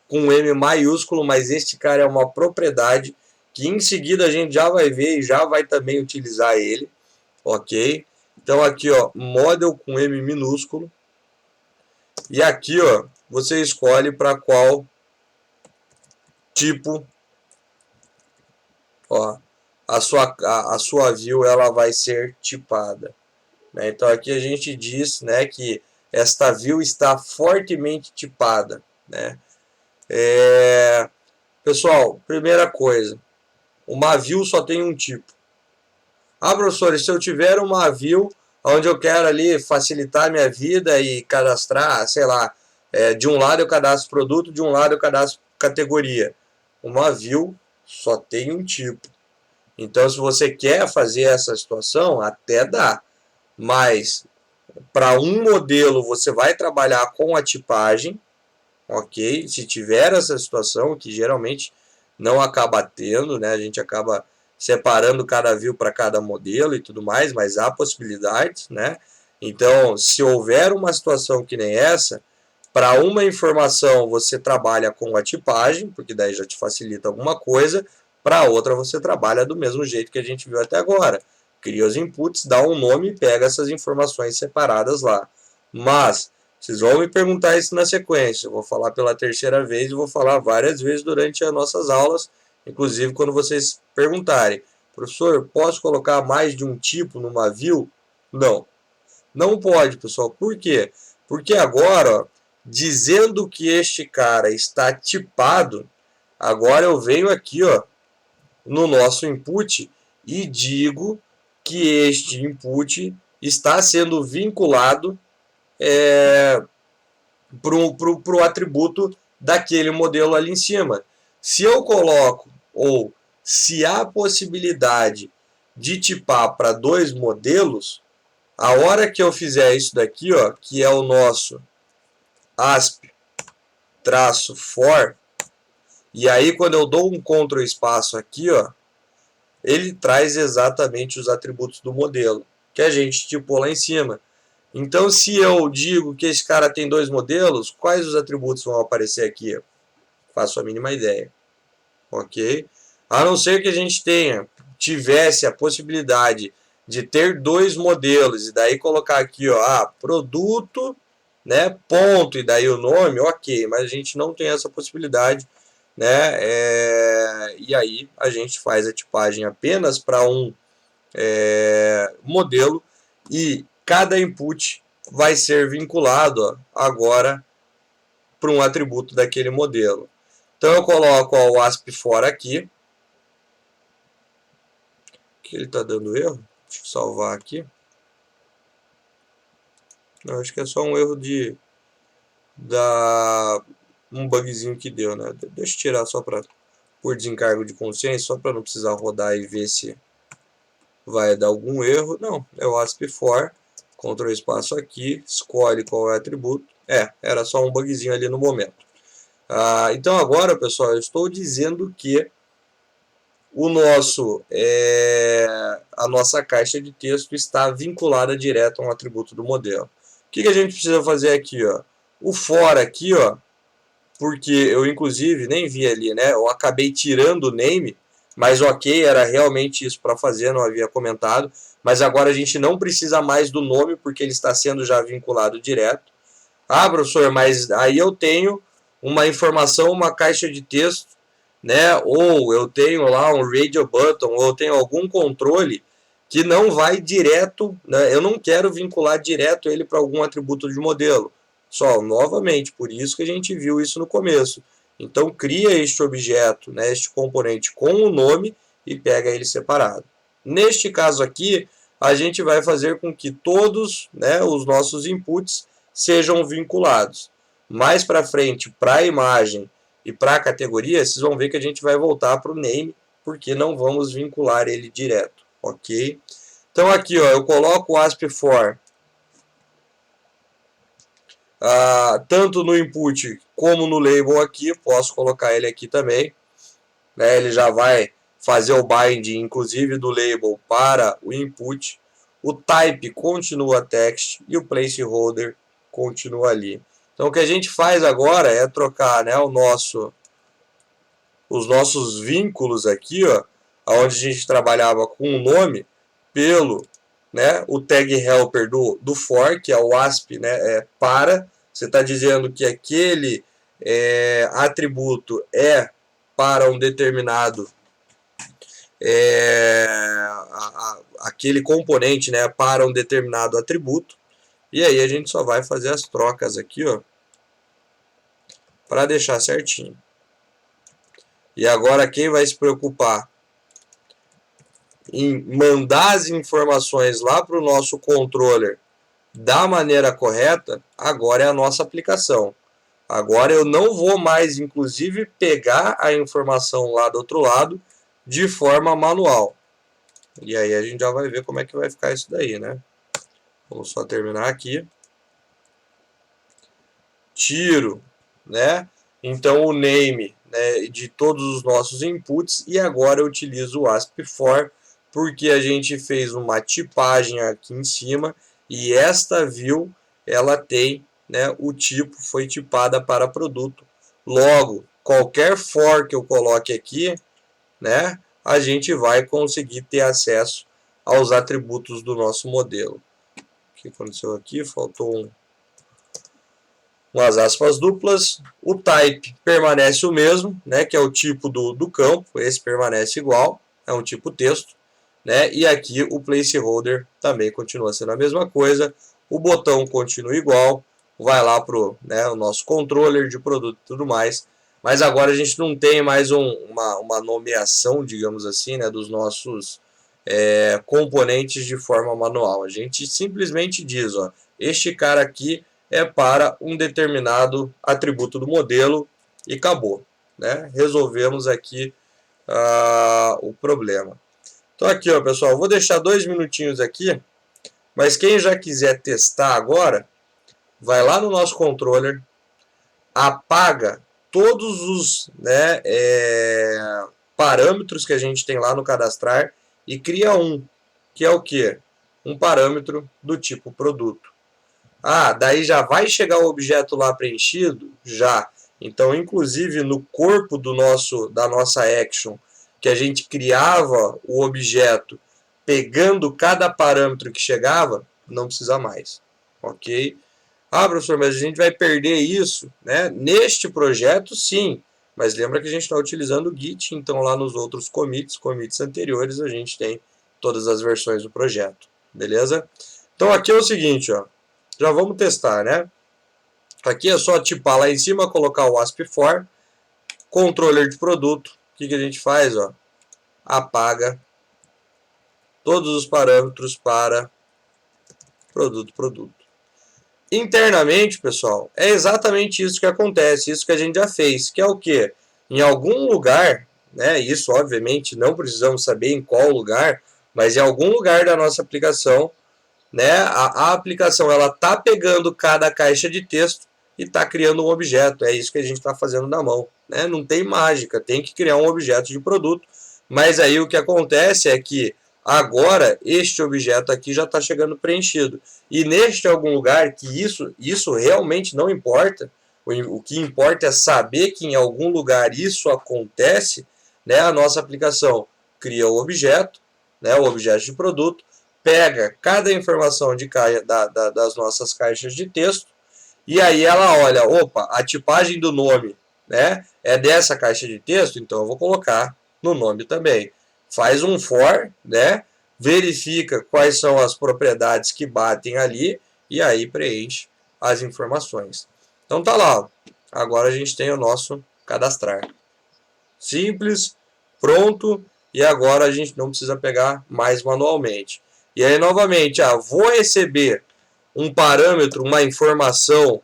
com M maiúsculo, mas este cara é uma propriedade que em seguida a gente já vai ver e já vai também utilizar ele, ok? Então aqui, ó, model com M minúsculo, e aqui, ó, você escolhe para qual tipo, ó, a sua view ela vai ser tipada, né? Então aqui a gente diz, né, que esta view está fortemente tipada, né? Pessoal, primeira coisa, uma view só tem um tipo. Ah, professor, se eu tiver uma view onde eu quero ali facilitar a minha vida e cadastrar, sei lá, de um lado eu cadastro produto, de um lado eu cadastro categoria. Uma view só tem um tipo. Então, se você quer fazer essa situação, até dá. Mas, para um modelo, você vai trabalhar com a tipagem, ok? Se tiver essa situação, que geralmente não acaba tendo, né? A gente acaba separando cada view para cada modelo e tudo mais, mas há possibilidades, né? Então, se houver uma situação que nem essa, para uma informação você trabalha com a tipagem, porque daí já te facilita alguma coisa, para outra você trabalha do mesmo jeito que a gente viu até agora. Cria os inputs, dá um nome e pega essas informações separadas lá. Mas vocês vão me perguntar isso na sequência. Eu vou falar pela terceira vez e vou falar várias vezes durante as nossas aulas, inclusive quando vocês perguntarem: professor, posso colocar mais de um tipo numa view? Não. Não pode, pessoal. Por quê? Porque agora, ó, dizendo que este cara está tipado, agora eu venho aqui, ó, no nosso input e digo que este input está sendo vinculado para o atributo daquele modelo ali em cima. Se eu coloco, ou se há possibilidade de tipar para dois modelos, a hora que eu fizer isso daqui, ó, que é o nosso asp-for, e aí quando eu dou um Ctrl espaço aqui, ó, ele traz exatamente os atributos do modelo que a gente tipou lá em cima. Então, se eu digo que esse cara tem dois modelos, quais os atributos vão aparecer aqui? Faço a mínima ideia. Ok? A não ser que a gente tivesse a possibilidade de ter dois modelos e daí colocar aqui, ó, produto, né, ponto, e daí o nome, ok, mas a gente não tem essa possibilidade, né, e aí a gente faz a tipagem apenas para um modelo e cada input vai ser vinculado, ó, agora para um atributo daquele modelo. Então eu coloco, ó, o asp-for aqui, que ele está dando erro. Deixa eu salvar aqui. Não, acho que é só um erro um bugzinho que deu, né? Deixa eu tirar só para por desencargo de consciência, só para não precisar rodar e ver se vai dar algum erro. Não, é o asp-for, Ctrl espaço aqui, escolhe qual é o atributo. Era só um bugzinho ali no momento. Então agora, pessoal, eu estou dizendo que a nossa caixa de texto está vinculada direto a um atributo do modelo. O que a gente precisa fazer aqui, ó? O for aqui, ó, porque eu inclusive nem vi ali, né? Eu acabei tirando o name, mas ok, era realmente isso para fazer, não havia comentado. Mas agora a gente não precisa mais do nome porque ele está sendo já vinculado direto. Ah, professor, mas aí eu tenho uma informação, uma caixa de texto, né? Ou eu tenho lá um radio button, ou eu tenho algum controle que não vai direto, né? Eu não quero vincular direto ele para algum atributo de modelo. Só, novamente, por isso que a gente viu isso no começo. Então, cria este objeto, né, este componente com o nome e pega ele separado. Neste caso aqui, a gente vai fazer com que todos, né, os nossos inputs sejam vinculados. Mais para frente, para a imagem e para a categoria, vocês vão ver que a gente vai voltar para o name, porque não vamos vincular ele direto, ok? Então aqui, ó, eu coloco o asp-for tanto no input como no label aqui, posso colocar ele aqui também, né? Ele já vai fazer o binding, inclusive do label para o input. O type continua text e o placeholder continua ali. Então o que a gente faz agora é trocar, né, os nossos vínculos aqui, ó, onde a gente trabalhava com o nome, pelo, né, o tag helper do for, que é o asp, né, para. Você está dizendo que aquele atributo é para um determinado aquele componente, né, para um determinado atributo. E aí a gente só vai fazer as trocas aqui, ó, para deixar certinho. E agora quem vai se preocupar em mandar as informações lá para o nosso controller da maneira correta, agora é a nossa aplicação. Agora eu não vou mais, inclusive, pegar a informação lá do outro lado de forma manual. E aí a gente já vai ver como é que vai ficar isso daí, né? Vamos só terminar aqui. Tiro, né? Então o name, né, de todos os nossos inputs, e agora eu utilizo o ASP_for porque a gente fez uma tipagem aqui em cima e esta view ela tem, né, o tipo foi tipada para produto. Logo, qualquer for que eu coloque aqui, né, a gente vai conseguir ter acesso aos atributos do nosso modelo. O que aconteceu aqui? Faltou umas aspas duplas. O type permanece o mesmo, né, que é o tipo do campo, esse permanece igual, é um tipo texto, né, e aqui o placeholder também continua sendo a mesma coisa, o botão continua igual, vai lá para o nosso controller de produto e tudo mais, mas agora a gente não tem mais uma nomeação, digamos assim, né, dos nossos componentes de forma manual. A gente simplesmente diz, ó, este cara aqui é para um determinado atributo do modelo e acabou, né? Resolvemos aqui o problema. Então aqui, ó, pessoal, vou deixar 2 minutinhos aqui, mas quem já quiser testar agora, vai lá no nosso controller, apaga todos os, né, parâmetros que a gente tem lá no cadastrar e cria um, que é o que? Um parâmetro do tipo produto. Ah, daí já vai chegar o objeto lá preenchido? Já. Então, inclusive, no corpo da nossa action, que a gente criava o objeto pegando cada parâmetro que chegava, não precisa mais. Ok? Ah, professor, mas a gente vai perder isso, né? Neste projeto, sim. Mas lembra que a gente está utilizando o Git, então lá nos outros commits anteriores, a gente tem todas as versões do projeto. Beleza? Então aqui é o seguinte, ó. Já vamos testar, né? Aqui é só tipar lá em cima, colocar o ASP_for, controller de produto. O que a gente faz? Ó? Apaga todos os parâmetros para produto. Internamente, pessoal, é exatamente isso que acontece, isso que a gente já fez, que é o que? Em algum lugar, né? Isso obviamente não precisamos saber em qual lugar, mas em algum lugar da nossa aplicação, né, a aplicação ela tá pegando cada caixa de texto e está criando um objeto. É isso que a gente está fazendo na mão, né? Não tem mágica, tem que criar um objeto de produto. Mas aí o que acontece é que agora este objeto aqui já está chegando preenchido. E neste algum lugar, que isso realmente não importa, o que importa é saber que em algum lugar isso acontece, né? A nossa aplicação cria o objeto, né? O objeto de produto, pega cada informação das nossas caixas de texto e aí ela olha, opa, a tipagem do nome, né, é dessa caixa de texto, então eu vou colocar no nome também. Faz um for, né, verifica quais são as propriedades que batem ali e aí preenche as informações. Então tá lá, ó. Agora a gente tem o nosso cadastrar. Simples, pronto, e agora a gente não precisa pegar mais manualmente. E aí, novamente, vou receber um parâmetro, uma informação,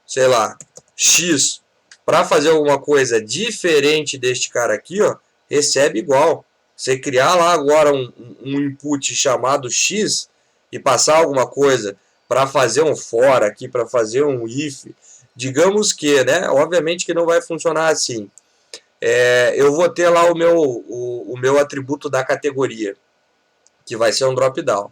sei lá, X, para fazer alguma coisa diferente deste cara aqui, ó, recebe igual. Você criar lá agora um input chamado X e passar alguma coisa para fazer um for aqui, para fazer um if, digamos que, né, obviamente que não vai funcionar assim. Eu vou ter lá o meu atributo da categoria, que vai ser um drop-down.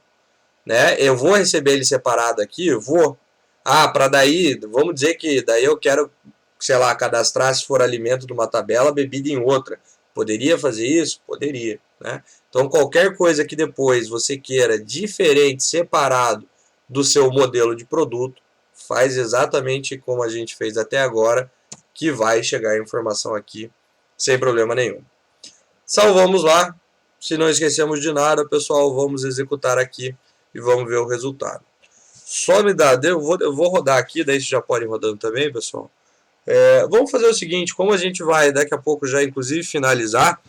Né? Eu vou receber ele separado aqui? Vou. Para daí, vamos dizer que daí eu quero, sei lá, cadastrar se for alimento de uma tabela, bebida em outra. Poderia fazer isso? Poderia. Né? Então, qualquer coisa que depois você queira diferente, separado do seu modelo de produto, faz exatamente como a gente fez até agora, que vai chegar a informação aqui sem problema nenhum. Salvamos lá, Se não esquecemos de nada, pessoal, vamos executar aqui e vamos ver o resultado. Só me dá, eu vou rodar aqui, daí vocês já podem ir rodando também, pessoal. Vamos fazer o seguinte, como a gente vai daqui a pouco já inclusive finalizar,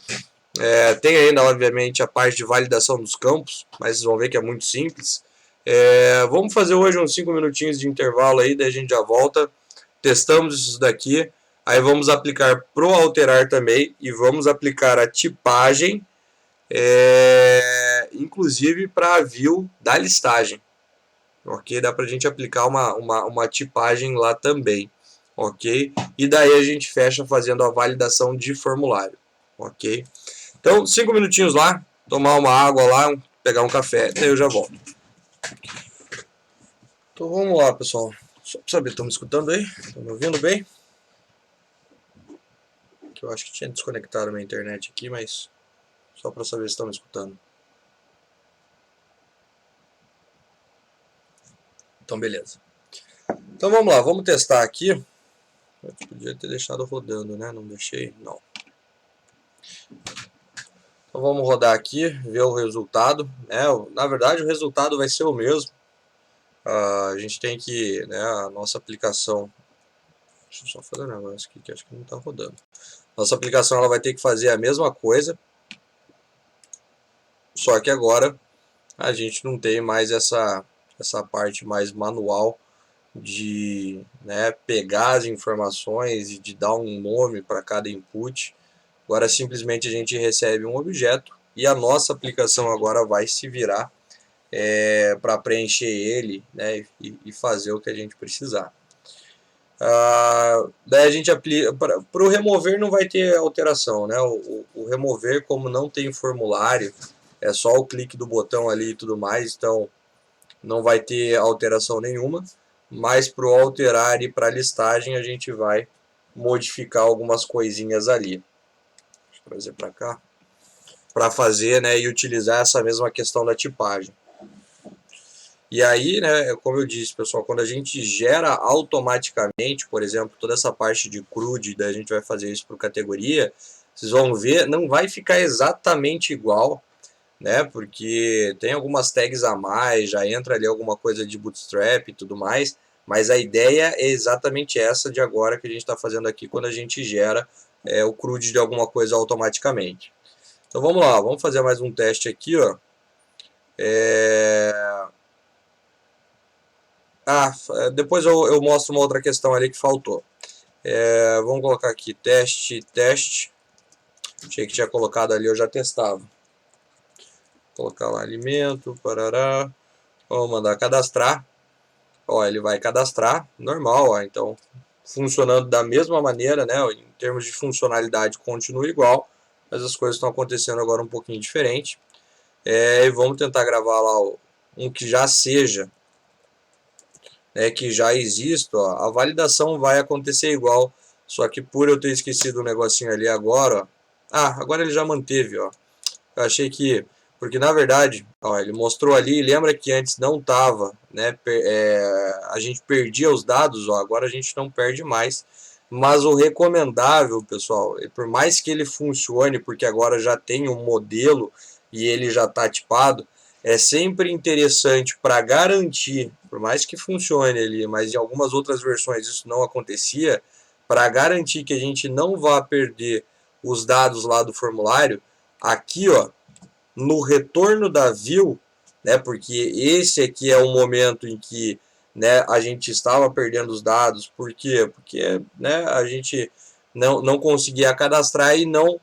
tem ainda obviamente a parte de validação dos campos, mas vocês vão ver que é muito simples. Vamos fazer hoje uns 5 minutinhos de intervalo aí, daí a gente já volta, testamos isso daqui, aí vamos aplicar pro alterar também e vamos aplicar a tipagem, inclusive para a view da listagem. Ok? Dá pra gente aplicar uma tipagem lá também. Ok? E daí a gente fecha fazendo a validação de formulário. Ok? Então, 5 minutinhos lá, tomar uma água lá, pegar um café, daí eu já volto. Então vamos lá, pessoal. Só pra saber, estão me escutando aí? Estão me ouvindo bem? Que eu acho que tinha desconectado a minha internet aqui, mas só para saber se estão me escutando. Então, beleza. Então vamos lá, vamos testar aqui. Eu podia ter deixado rodando, né? Não deixei? Não. Então vamos rodar aqui, ver o resultado. Na verdade o resultado vai ser o mesmo. A gente tem que, a nossa aplicação... Deixa eu só fazer um negócio aqui que acho que não está rodando. Nossa aplicação ela vai ter que fazer a mesma coisa. Só que agora a gente não tem mais essa parte mais manual de pegar as informações e de dar um nome para cada input. Agora simplesmente a gente recebe um objeto e a nossa aplicação agora vai se virar para preencher ele, e fazer o que a gente precisar. Daí a gente aplica para o remover, não vai ter alteração, o remover, como não tem formulário, é só o clique do botão ali e tudo mais, então não vai ter alteração nenhuma. Mas para o alterar e para a listagem a gente vai modificar algumas coisinhas ali. Deixa eu trazer para cá, para fazer e utilizar essa mesma questão da tipagem. E aí, como eu disse, pessoal, quando a gente gera automaticamente, por exemplo, toda essa parte de CRUD, daí a gente vai fazer isso por categoria, vocês vão ver, não vai ficar exatamente igual, porque tem algumas tags a mais, já entra ali alguma coisa de bootstrap e tudo mais, mas a ideia é exatamente essa de agora que a gente está fazendo aqui quando a gente gera o CRUD de alguma coisa automaticamente. Então vamos lá, vamos fazer mais um teste aqui, ó. Depois eu mostro uma outra questão ali que faltou. Vamos colocar aqui teste. Achei que tinha colocado ali, eu já testava. Colocar lá alimento, parará. Vamos mandar cadastrar. Ó, ele vai cadastrar, normal, ó, então funcionando da mesma maneira, em termos de funcionalidade continua igual, mas as coisas estão acontecendo agora um pouquinho diferente. E vamos tentar gravar lá um que já seja, que já exista, ó. A validação vai acontecer igual, só que por eu ter esquecido um negocinho ali agora, ó, agora ele já manteve, ó. Eu achei que, porque na verdade, ó, ele mostrou ali, lembra que antes não tava, a gente perdia os dados, ó, agora a gente não perde mais, mas o recomendável, pessoal, por mais que ele funcione, porque agora já tem um modelo e ele já está tipado, é sempre interessante para garantir, por mais que funcione ali, mas em algumas outras versões isso não acontecia, para garantir que a gente não vá perder os dados lá do formulário, aqui, ó, no retorno da view, porque esse aqui é o momento em que a gente estava perdendo os dados. Por quê? Porque a gente não conseguia cadastrar e não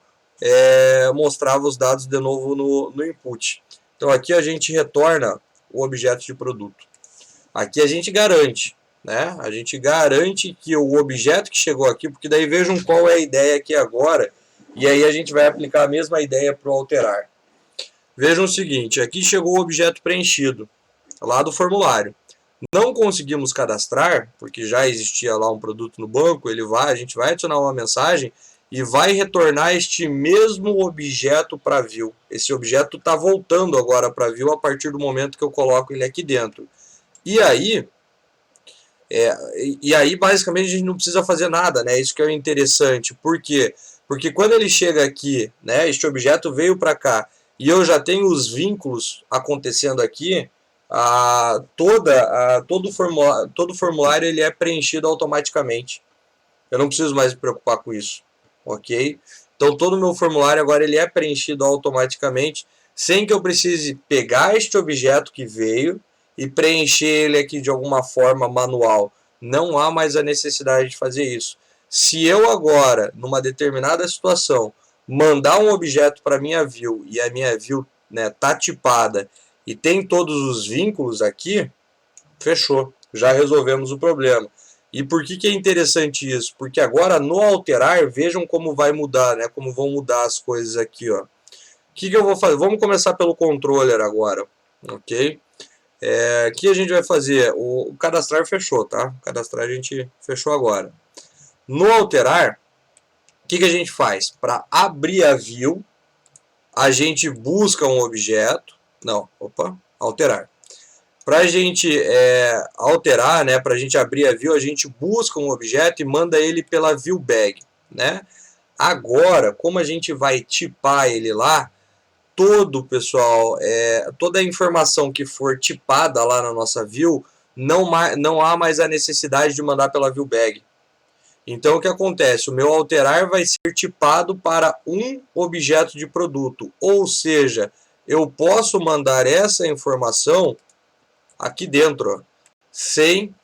mostrava os dados de novo no input. Então aqui a gente retorna o objeto de produto. Aqui a gente garante, a gente garante que o objeto que chegou aqui, porque daí vejam qual é a ideia aqui agora, e aí a gente vai aplicar a mesma ideia para o alterar. Vejam o seguinte, aqui chegou o objeto preenchido, lá do formulário. Não conseguimos cadastrar, porque já existia lá um produto no banco, a gente vai adicionar uma mensagem e vai retornar este mesmo objeto para view. Esse objeto está voltando agora para view a partir do momento que eu coloco ele aqui dentro. E aí, basicamente a gente não precisa fazer nada, Isso que é interessante. Por quê? Porque quando ele chega aqui, este objeto veio para cá, e eu já tenho os vínculos acontecendo aqui, todo formulário ele é preenchido automaticamente. Eu não preciso mais me preocupar com isso, ok? Então todo o meu formulário agora ele é preenchido automaticamente, sem que eu precise pegar este objeto que veio e preencher ele aqui de alguma forma manual. Não há mais a necessidade de fazer isso. Se eu agora, numa determinada situação, mandar um objeto para a minha view e a minha view tá tipada e tem todos os vínculos aqui, fechou, já resolvemos o problema. E por que é interessante isso? Porque agora no alterar, vejam como vai mudar, né? Como vão mudar as coisas aqui, ó. O que eu vou fazer? Vamos começar pelo controller agora, ok? Aqui a gente vai fazer, o cadastrar fechou, tá? O cadastrar a gente fechou agora. No alterar, o que a gente faz? Para abrir a view, a gente busca um objeto, alterar. Para a gente alterar, né, para a gente abrir a view, a gente busca um objeto e manda ele pela view bag, né? Agora, como a gente vai tipar ele lá, toda a informação que for tipada lá na nossa view, não há mais a necessidade de mandar pela view bag. Então o que acontece? O meu alterar vai ser tipado para um objeto de produto, ou seja, eu posso mandar essa informação aqui dentro, ó, sem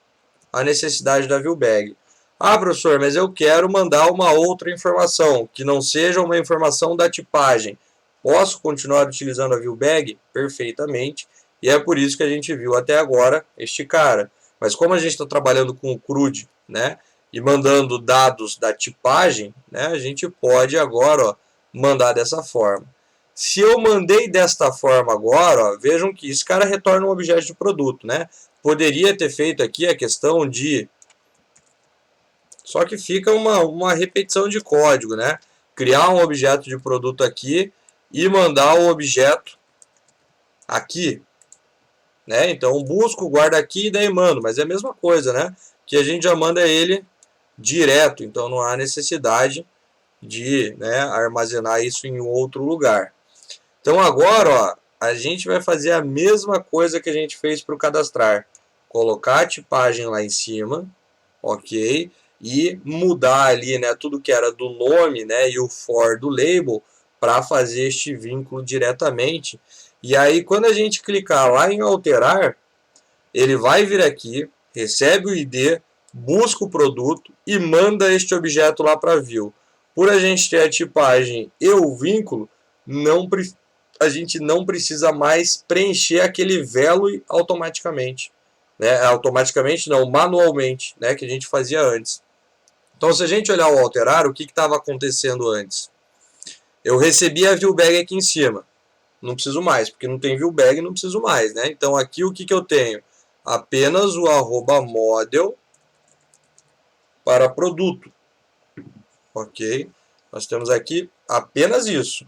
a necessidade da view bag. Ah, professor, mas eu quero mandar uma outra informação, que não seja uma informação da tipagem. Posso continuar utilizando a view bag? Perfeitamente. E é por isso que a gente viu até agora este cara. Mas como a gente está trabalhando com o CRUD, né, e mandando dados da tipagem, né, a gente pode agora, ó, mandar dessa forma. Se eu mandei desta forma agora, ó, vejam que esse cara retorna um objeto de produto, né? Poderia ter feito aqui a questão de... Só que fica uma repetição de código, né? Criar um objeto de produto aqui e mandar o objeto aqui, né? Então busco, guarda aqui e daí mando, mas é a mesma coisa, né? Que a gente já manda ele direto, então não há necessidade de, né, armazenar isso em outro lugar. Então agora, ó, a gente vai fazer a mesma coisa que a gente fez para o cadastrar. Colocar a tipagem lá em cima, ok? E mudar ali, né, tudo que era do nome, né, e o for do label para fazer este vínculo diretamente. E aí quando a gente clicar lá em alterar, ele vai vir aqui, recebe o ID, busca o produto e manda este objeto lá para a view. Por a gente ter a tipagem e o vínculo, a gente não precisa mais preencher aquele velo automaticamente, né? Automaticamente não, manualmente, né? Que a gente fazia antes. Então, se a gente olhar o alterar, o que estava acontecendo antes? Eu recebi a view bag aqui em cima. Não preciso mais, porque não tem view bag, não preciso mais, né? Então, aqui o que eu tenho? Apenas o @model para produto. Ok? Nós temos aqui apenas isso.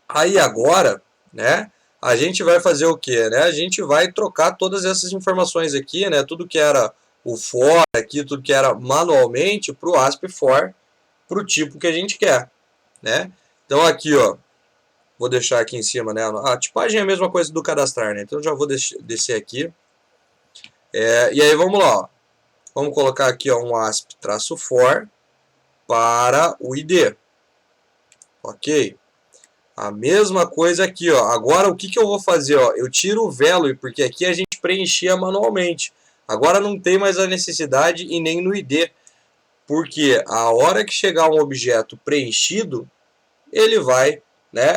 Aí agora, né, a gente vai fazer o que, né? A gente vai trocar todas essas informações aqui, né? Tudo que era o for aqui, tudo que era manualmente, para o ASP for, para o tipo que a gente quer, né? Então aqui, ó, vou deixar aqui em cima, né? A tipagem é a mesma coisa do cadastrar, né? Então já vou descer aqui. E aí vamos lá, ó. Vamos colocar aqui, ó, um ASP-for para o ID. Ok? A mesma coisa aqui, ó. Agora o que eu vou fazer, ó? Eu tiro o value, porque aqui a gente preenchia manualmente. Agora não tem mais a necessidade e nem no ID. Porque a hora que chegar um objeto preenchido, ele vai, né?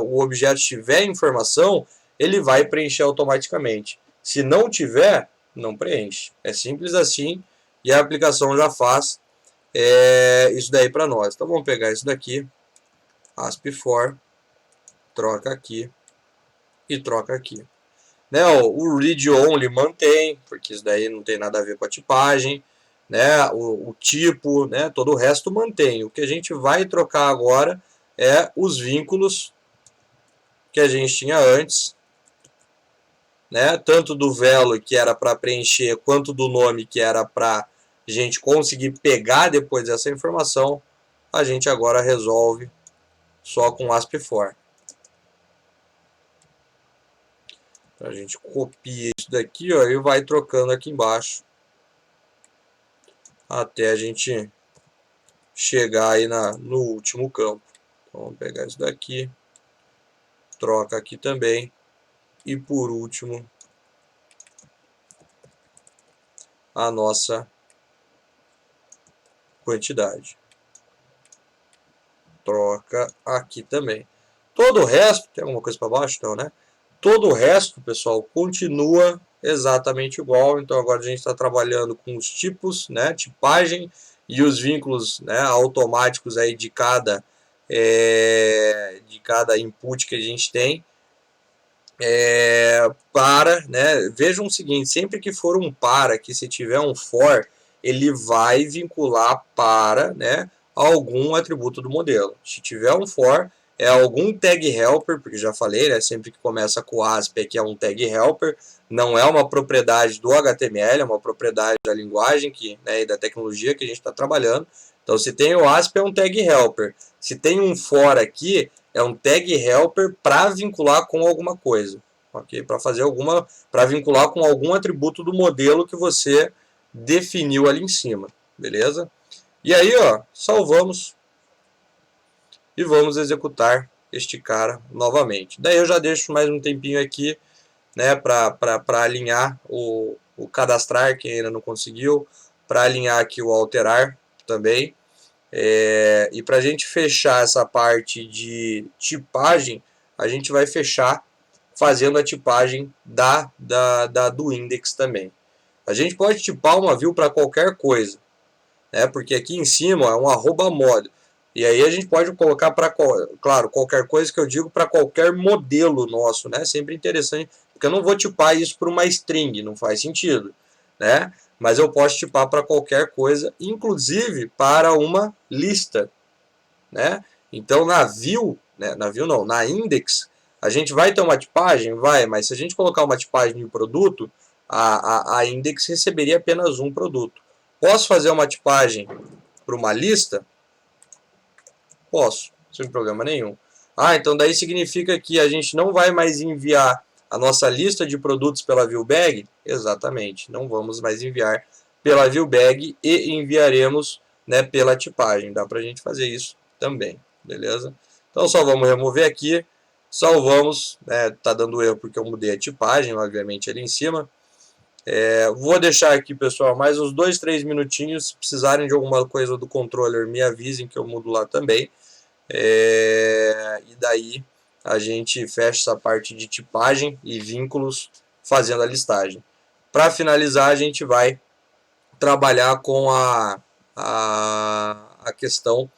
O objeto tiver informação, ele vai preencher automaticamente. Se não tiver, não preenche. É simples assim e a aplicação já faz isso daí para nós. Então vamos pegar isso daqui, ASP-for, troca aqui e troca aqui. Né, o read only mantém, porque isso daí não tem nada a ver com a tipagem, né, o tipo, né, todo o resto mantém. O que a gente vai trocar agora é os vínculos que a gente tinha antes, né, tanto do velo que era para preencher, quanto do nome que era para a gente conseguir pegar depois dessa informação, a gente agora resolve só com ASP_for. A gente copia isso daqui, ó, e vai trocando aqui embaixo até a gente chegar aí no último campo. Então, vamos pegar isso daqui, troca aqui também, e por último a nossa quantidade. Troca aqui também. Todo o resto, tem alguma coisa para baixo? Não, né? Todo o resto, pessoal, continua exatamente igual. Então agora a gente está trabalhando com os tipos, né, tipagem e os vínculos, né, automáticos aí de cada input que a gente tem. Para, né, vejam o seguinte, sempre que for um para, que se tiver um for, ele vai vincular para, né, algum atributo do modelo. Se tiver um for, é algum tag helper, porque já falei, né, sempre que começa com ASP aqui é um tag helper, não é uma propriedade do HTML, é uma propriedade da linguagem né, e da tecnologia que a gente está trabalhando. Então, se tem o ASP, é um tag helper. Se tem um for aqui, é um tag helper para vincular com alguma coisa, ok? Para vincular com algum atributo do modelo que você definiu ali em cima, beleza? E aí, ó, salvamos e vamos executar este cara novamente. Daí eu já deixo mais um tempinho aqui, né, para alinhar o cadastrar, quem ainda não conseguiu, para alinhar aqui o alterar também. E para a gente fechar essa parte de tipagem, a gente vai fechar fazendo a tipagem do index também. A gente pode tipar uma view para qualquer coisa, né? Porque aqui em cima é um @mod. E aí a gente pode colocar para, claro, qualquer coisa que eu digo para qualquer modelo nosso, né? Sempre interessante, porque eu não vou tipar isso para uma string, não faz sentido, né? Mas eu posso tipar para qualquer coisa, inclusive para uma lista, né? Então na view, né? Na view não, na index, a gente vai ter uma tipagem, vai, mas se a gente colocar uma tipagem de produto, a index receberia apenas um produto. Posso fazer uma tipagem para uma lista? Posso, sem problema nenhum. Então daí significa que a gente não vai mais enviar a nossa lista de produtos pela viewbag? Exatamente, não vamos mais enviar pela viewbag e enviaremos, né, pela tipagem. Dá para a gente fazer isso também, beleza? Então só vamos remover aqui, salvamos, tá dando erro porque eu mudei a tipagem, obviamente ali em cima. Vou deixar aqui, pessoal, mais uns 2, 3 minutinhos. Se precisarem de alguma coisa do controller, me avisem que eu mudo lá também. E daí a gente fecha essa parte de tipagem e vínculos fazendo a listagem. Para finalizar, a gente vai trabalhar com a questão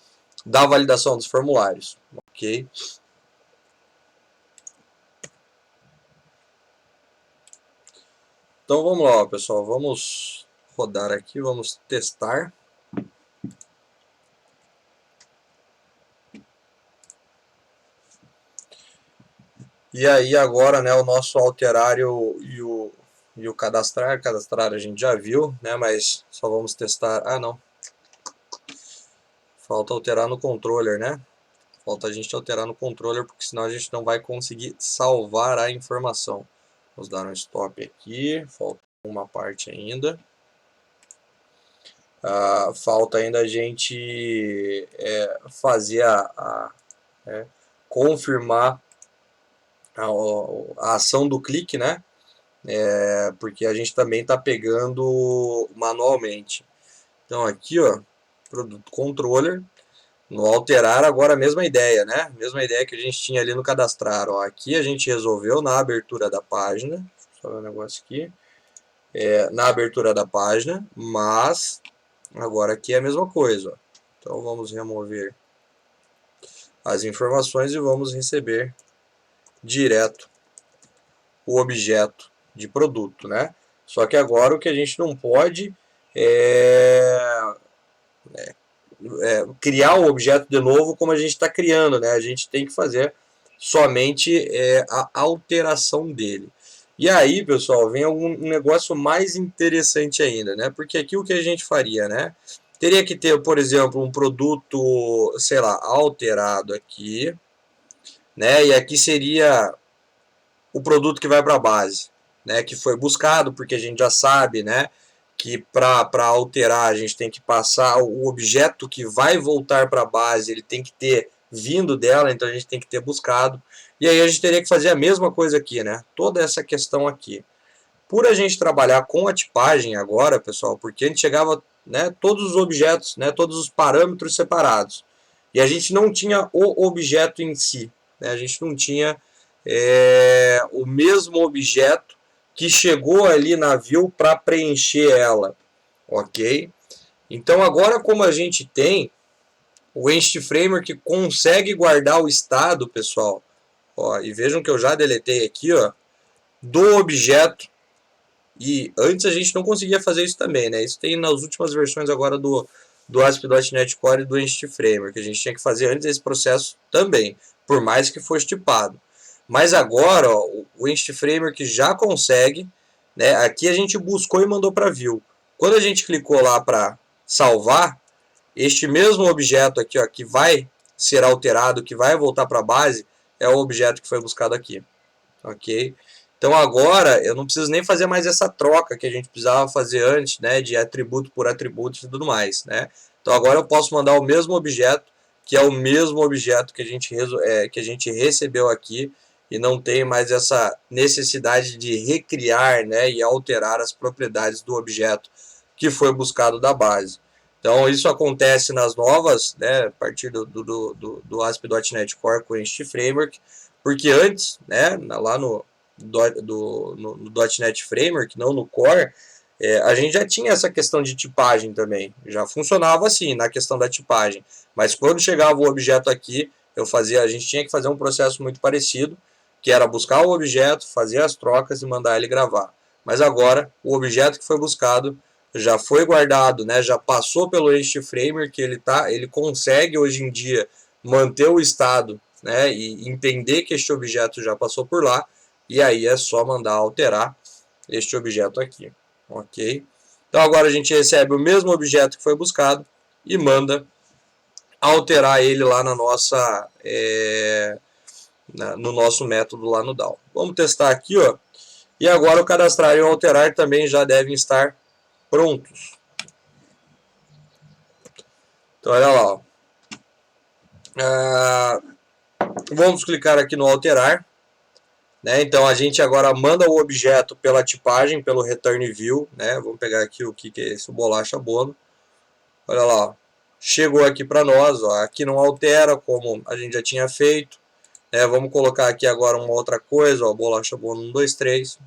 da validação dos formulários. Ok? Então vamos lá, pessoal. Vamos rodar aqui, vamos testar. E aí agora, né, o nosso alterar e o cadastrar a gente já viu, né, mas só vamos testar, não, falta alterar no controller, né, falta a gente alterar no controller, porque senão a gente não vai conseguir salvar a informação. Vamos dar um stop aqui, falta uma parte ainda. Falta ainda a gente fazer confirmar a ação do clique, né? Porque a gente também está pegando manualmente. Então aqui, ó, produto controller, no alterar agora a mesma ideia, né? Mesma ideia que a gente tinha ali no cadastrar. Ó, aqui a gente resolveu na abertura da página. Deixa eu ver um negócio aqui. Na abertura da página, mas agora aqui é a mesma coisa. Ó. Então vamos remover as informações e vamos receber direto o objeto de produto, né? Só que agora o que a gente não pode criar o objeto de novo como a gente está criando, né? A gente tem que fazer somente a alteração dele. E aí, pessoal, vem um negócio mais interessante ainda, né? Porque aqui o que a gente faria, né? teria que ter, por exemplo, um produto, sei lá, alterado aqui, né? E aqui seria o produto que vai para a base, né? Que foi buscado, porque a gente já sabe, né? Que para alterar a gente tem que passar o objeto que vai voltar para a base, ele tem que ter vindo dela, então a gente tem que ter buscado. E aí a gente teria que fazer a mesma coisa aqui, né? Toda essa questão aqui. Por a gente trabalhar com a tipagem agora, pessoal, porque a gente chegava, né, todos os objetos, né, todos os parâmetros separados. E a gente não tinha o objeto em si, né, a gente não tinha o mesmo objeto que chegou ali na view para preencher ela, ok? Então agora como a gente tem o Entity Framework que consegue guardar o estado, pessoal, ó, e vejam que eu já deletei aqui, ó, do objeto. E antes a gente não conseguia fazer isso também, né? Isso tem nas últimas versões agora do ASP.NET Core e do Entity Framework, que a gente tinha que fazer antes desse processo também, por mais que fosse tipado. Mas agora, ó, o Entity Framework já consegue, né? Aqui a gente buscou e mandou para View. Quando a gente clicou lá para salvar, este mesmo objeto aqui, ó, que vai ser alterado, que vai voltar para a base, é o objeto que foi buscado aqui, ok? Então agora eu não preciso nem fazer mais essa troca que a gente precisava fazer antes, né, de atributo por atributo e tudo mais, né? Então agora eu posso mandar o mesmo objeto, que é o mesmo objeto que a gente recebeu aqui, e não tem mais essa necessidade de recriar, né, e alterar as propriedades do objeto que foi buscado da base. Então isso acontece nas novas, né, a partir do ASP.NET Core com este framework, porque antes, né, lá no .NET Framework, não no Core, a gente já tinha essa questão de tipagem também. Já funcionava assim, na questão da tipagem. Mas quando chegava o objeto aqui, a gente tinha que fazer um processo muito parecido, que era buscar o objeto, fazer as trocas e mandar ele gravar. Mas agora, o objeto que foi buscado já foi guardado, né, já passou pelo Entity Framework, ele consegue hoje em dia manter o estado, né, e entender que este objeto já passou por lá, e aí é só mandar alterar este objeto aqui, ok? Então agora a gente recebe o mesmo objeto que foi buscado e manda alterar ele lá na nossa, no nosso método lá no DAO. Vamos testar aqui, ó. E agora o cadastrar e o alterar também já devem estar prontos. Então olha lá, ó. Vamos clicar aqui no alterar. Né? Então a gente agora manda o objeto pela tipagem, pelo return view, né? Vamos pegar aqui o que é esse bolacha bono. Olha lá, ó. Chegou aqui para nós, ó. Aqui não altera como a gente já tinha feito, né? Vamos colocar aqui agora uma outra coisa, ó, bolacha bono 1, 2, 3.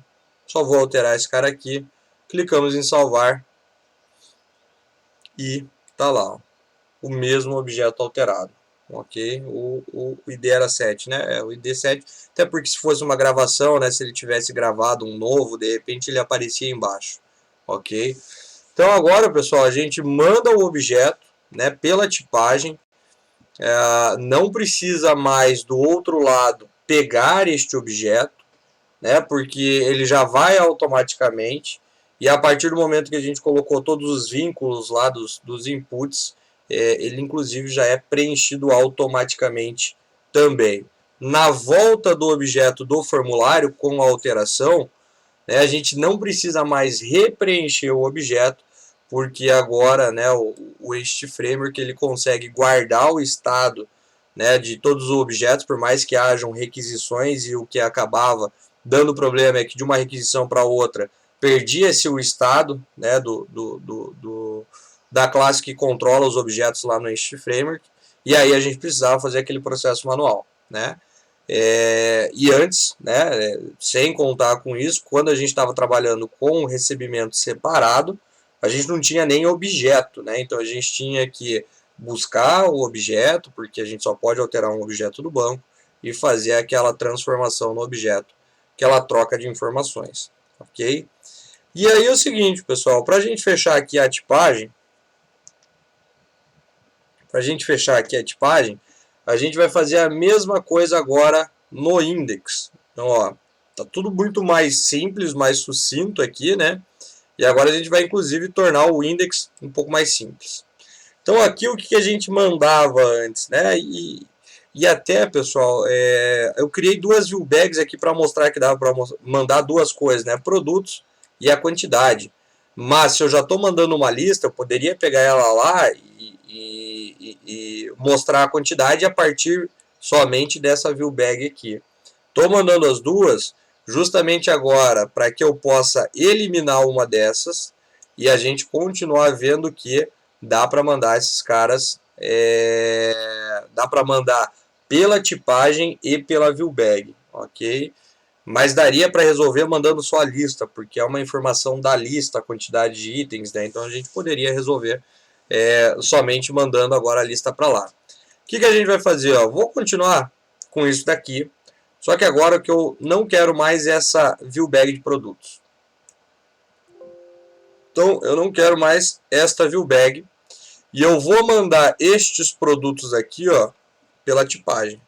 Só vou alterar esse cara aqui, clicamos em salvar e tá lá, ó, o mesmo objeto alterado. Ok, o ID era 7, né? O ID 7, até porque se fosse uma gravação, né? Se ele tivesse gravado um novo, de repente ele aparecia embaixo. Ok? Então agora, pessoal, a gente manda o objeto, né, pela tipagem. Não precisa mais do outro lado pegar este objeto, né? Porque ele já vai automaticamente. E a partir do momento que a gente colocou todos os vínculos lá dos inputs, ele inclusive já é preenchido automaticamente também. Na volta do objeto do formulário com a alteração, né, a gente não precisa mais repreencher o objeto, porque agora, né, o Entity Framework ele consegue guardar o estado, né, de todos os objetos, por mais que hajam requisições, e o que acabava dando problema é que de uma requisição para outra perdia-se o estado, né, da classe que controla os objetos lá no Entity Framework, e aí a gente precisava fazer aquele processo manual, né? E antes, né, sem contar com isso, quando a gente estava trabalhando com o recebimento separado, a gente não tinha nem objeto, né? Então a gente tinha que buscar o objeto, porque a gente só pode alterar um objeto do banco, e fazer aquela transformação no objeto, aquela troca de informações, ok? E aí é o seguinte, pessoal, para a gente fechar aqui a tipagem, a gente vai fazer a mesma coisa agora no index. Então, ó, tá tudo muito mais simples, mais sucinto aqui, né? E agora a gente vai inclusive tornar o index um pouco mais simples. Então aqui o que a gente mandava antes, né? E até, pessoal, eu criei duas view bags aqui para mostrar que dava para mandar duas coisas, né? Produtos e a quantidade. Mas se eu já estou mandando uma lista, eu poderia pegar ela lá e mostrar a quantidade a partir somente dessa view bag aqui. Estou mandando as duas justamente agora para que eu possa eliminar uma dessas e a gente continuar vendo que dá para mandar esses caras, dá para mandar pela tipagem e pela view bag, ok? Mas daria para resolver mandando só a lista, porque é uma informação da lista, a quantidade de itens, né? Então a gente poderia resolver somente mandando agora a lista para lá. O que a gente vai fazer? Ó? Vou continuar com isso daqui, só que agora que eu não quero mais essa view bag de produtos. Então eu não quero mais esta view bag e eu vou mandar estes produtos aqui, ó, pela tipagem.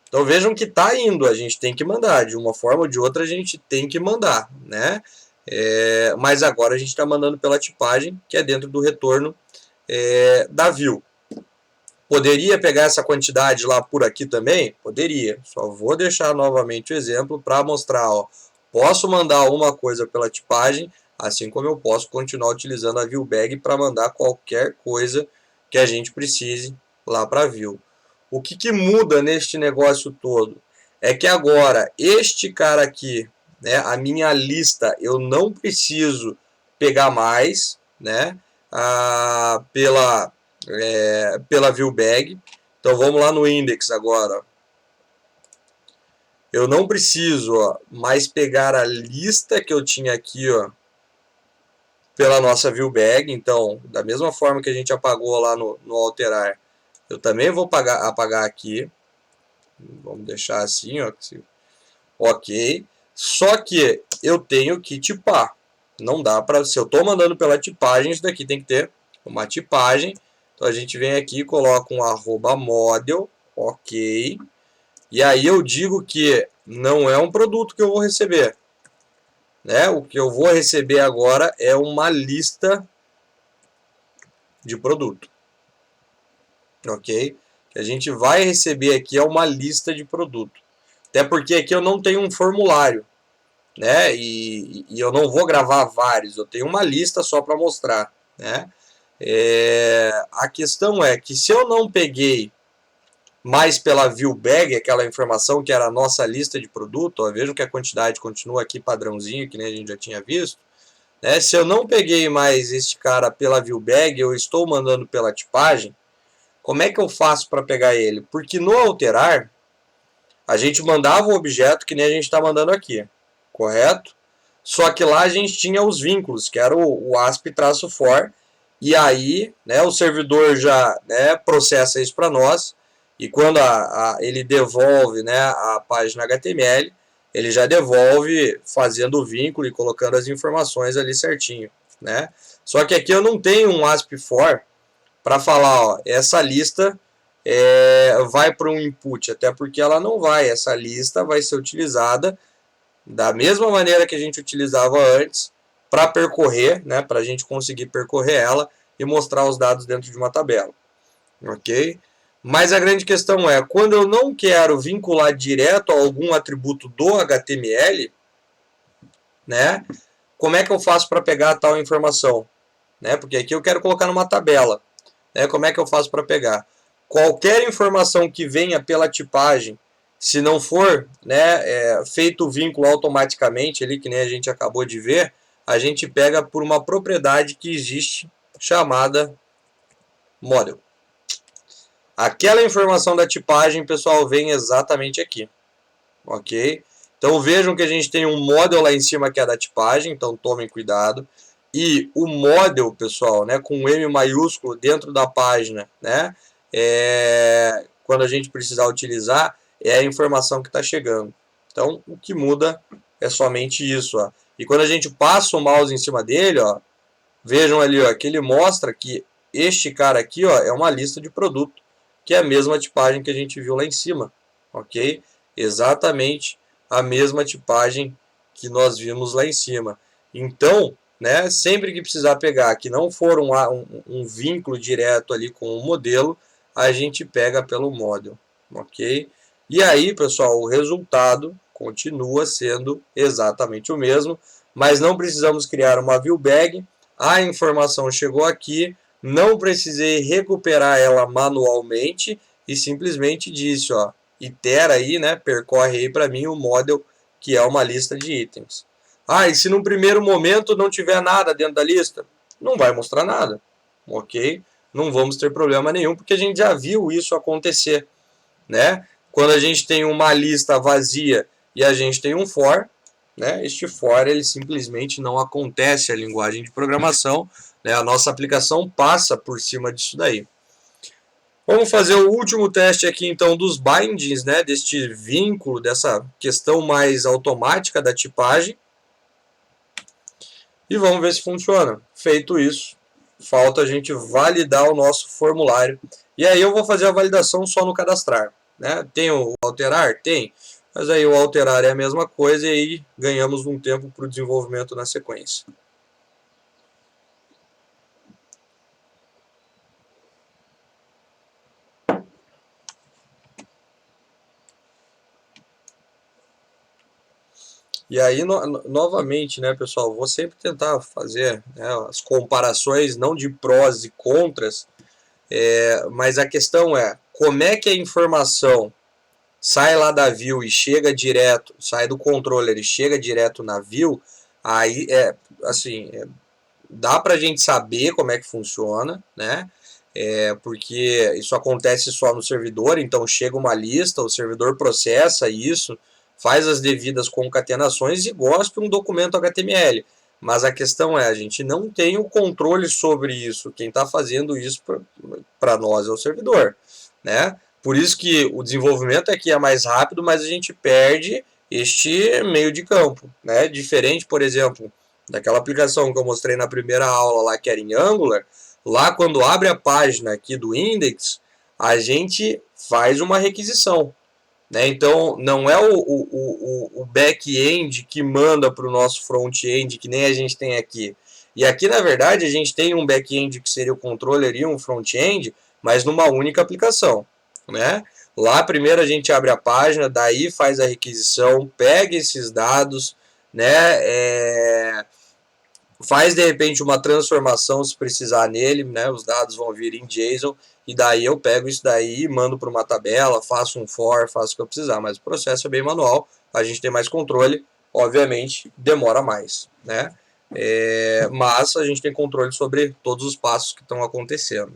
Então vejam que está indo, a gente tem que mandar, de uma forma ou de outra a gente tem que mandar, né? Mas agora a gente está mandando pela tipagem, que é dentro do retorno da view. Poderia pegar essa quantidade lá por aqui também? Poderia, só vou deixar novamente o exemplo para mostrar, ó, posso mandar uma coisa pela tipagem, assim como eu posso continuar utilizando a view bag para mandar qualquer coisa que a gente precise lá para a view. O que muda neste negócio todo é que agora este cara aqui, né, a minha lista, eu não preciso pegar mais, né, pela view bag. Então vamos lá no index agora. Eu não preciso, ó, mais pegar a lista que eu tinha aqui, ó, pela nossa view bag. Então, da mesma forma que a gente apagou lá no alterar, eu também vou apagar aqui. Vamos deixar assim, ó. Ok. Só que eu tenho que tipar. Não dá para... Se eu estou mandando pela tipagem, isso daqui tem que ter uma tipagem. Então a gente vem aqui e coloca um @model. Ok. E aí eu digo que não é um produto que eu vou receber. Né? O que eu vou receber agora é uma lista de produto. Ok? O que a gente vai receber aqui é uma lista de produto. Até porque aqui eu não tenho um formulário, né? E eu não vou gravar vários, eu tenho uma lista só para mostrar, né? A questão é que se eu não peguei mais pela view bag, aquela informação que era a nossa lista de produto, ó, vejam que a quantidade continua aqui padrãozinho, que nem a gente já tinha visto, né? Se eu não peguei mais este cara pela view bag, eu estou mandando pela tipagem, como é que eu faço para pegar ele? Porque no alterar, a gente mandava o objeto que nem a gente está mandando aqui, correto? Só que lá a gente tinha os vínculos, que era o ASP-for, e aí, né, o servidor já, né, processa isso para nós, e quando ele devolve, né, a página HTML, ele já devolve fazendo o vínculo e colocando as informações ali certinho, né? Só que aqui eu não tenho um ASP-for para falar, ó, essa lista vai para um input, até porque ela não vai, essa lista vai ser utilizada da mesma maneira que a gente utilizava antes para percorrer, né, para a gente conseguir percorrer ela e mostrar os dados dentro de uma tabela, ok? Mas a grande questão é, quando eu não quero vincular direto a algum atributo do HTML, né, como é que eu faço para pegar tal informação? Né, porque aqui eu quero colocar numa tabela, né, como é que eu faço para pegar? Qualquer informação que venha pela tipagem, se não for, né, feito o vínculo automaticamente, ali, que nem a gente acabou de ver, a gente pega por uma propriedade que existe chamada model. Aquela informação da tipagem, pessoal, vem exatamente aqui. Ok? Então vejam que a gente tem um model lá em cima que é da tipagem, então tomem cuidado. E o model, pessoal, né, com M maiúsculo dentro da página, né, quando a gente precisar utilizar, é a informação que está chegando. Então, o que muda é somente isso. Ó. E quando a gente passa o mouse em cima dele, ó, vejam ali ó, que ele mostra que este cara aqui ó, é uma lista de produto, que é a mesma tipagem que a gente viu lá em cima. Ok? Exatamente a mesma tipagem que nós vimos lá em cima. Então, né? Sempre que precisar pegar que não for um vínculo direto ali com o modelo, a gente pega pelo model, ok? E aí, pessoal, o resultado continua sendo exatamente o mesmo, mas não precisamos criar uma view bag. A informação chegou aqui, não precisei recuperar ela manualmente e simplesmente disse, ó, itera aí, né, percorre aí para mim o model, que é uma lista de itens. Ah, e se num primeiro momento não tiver nada dentro da lista, não vai mostrar nada, ok? Não vamos ter problema nenhum, porque a gente já viu isso acontecer, né? Quando a gente tem uma lista vazia e a gente tem um for, né? Este for ele simplesmente não acontece a linguagem de programação, né? A nossa aplicação passa por cima disso daí. Vamos fazer o último teste aqui então dos bindings, né? Deste vínculo, dessa questão mais automática da tipagem. E vamos ver se funciona. Feito isso, falta a gente validar o nosso formulário. E aí eu vou fazer a validação só no cadastrar, né? Tem o alterar? Tem. Mas aí o alterar é a mesma coisa e aí ganhamos um tempo para o desenvolvimento na sequência. E aí, novamente, né, pessoal, vou sempre tentar fazer, né, as comparações, não de prós e contras, mas a questão é, como é que a informação sai lá da view e chega direto, sai do controller e chega direto na view, aí assim, dá pra gente saber como é que funciona, né? Porque isso acontece só no servidor, então chega uma lista, o servidor processa isso, faz as devidas concatenações e gospe um documento HTML. Mas a questão é, a gente não tem o controle sobre isso. Quem está fazendo isso para nós é o servidor, né? Por isso que o desenvolvimento aqui é mais rápido, mas a gente perde este meio de campo, né? Diferente, por exemplo, daquela aplicação que eu mostrei na primeira aula lá, que era em Angular. Lá, quando abre a página aqui do index, a gente faz uma requisição, né? Então, não é o back-end que manda para o nosso front-end, que nem a gente tem aqui. E aqui, na verdade, a gente tem um back-end que seria o controller e um front-end, mas numa única aplicação, né? Lá, primeiro a gente abre a página, daí faz a requisição, pega esses dados, né? Faz de repente uma transformação se precisar nele, né? Os dados vão vir em JSON e daí eu pego isso daí, mando para uma tabela, faço um for, faço o que eu precisar, mas o processo é bem manual, a gente tem mais controle, obviamente demora mais, né? Mas a gente tem controle sobre todos os passos que estão acontecendo.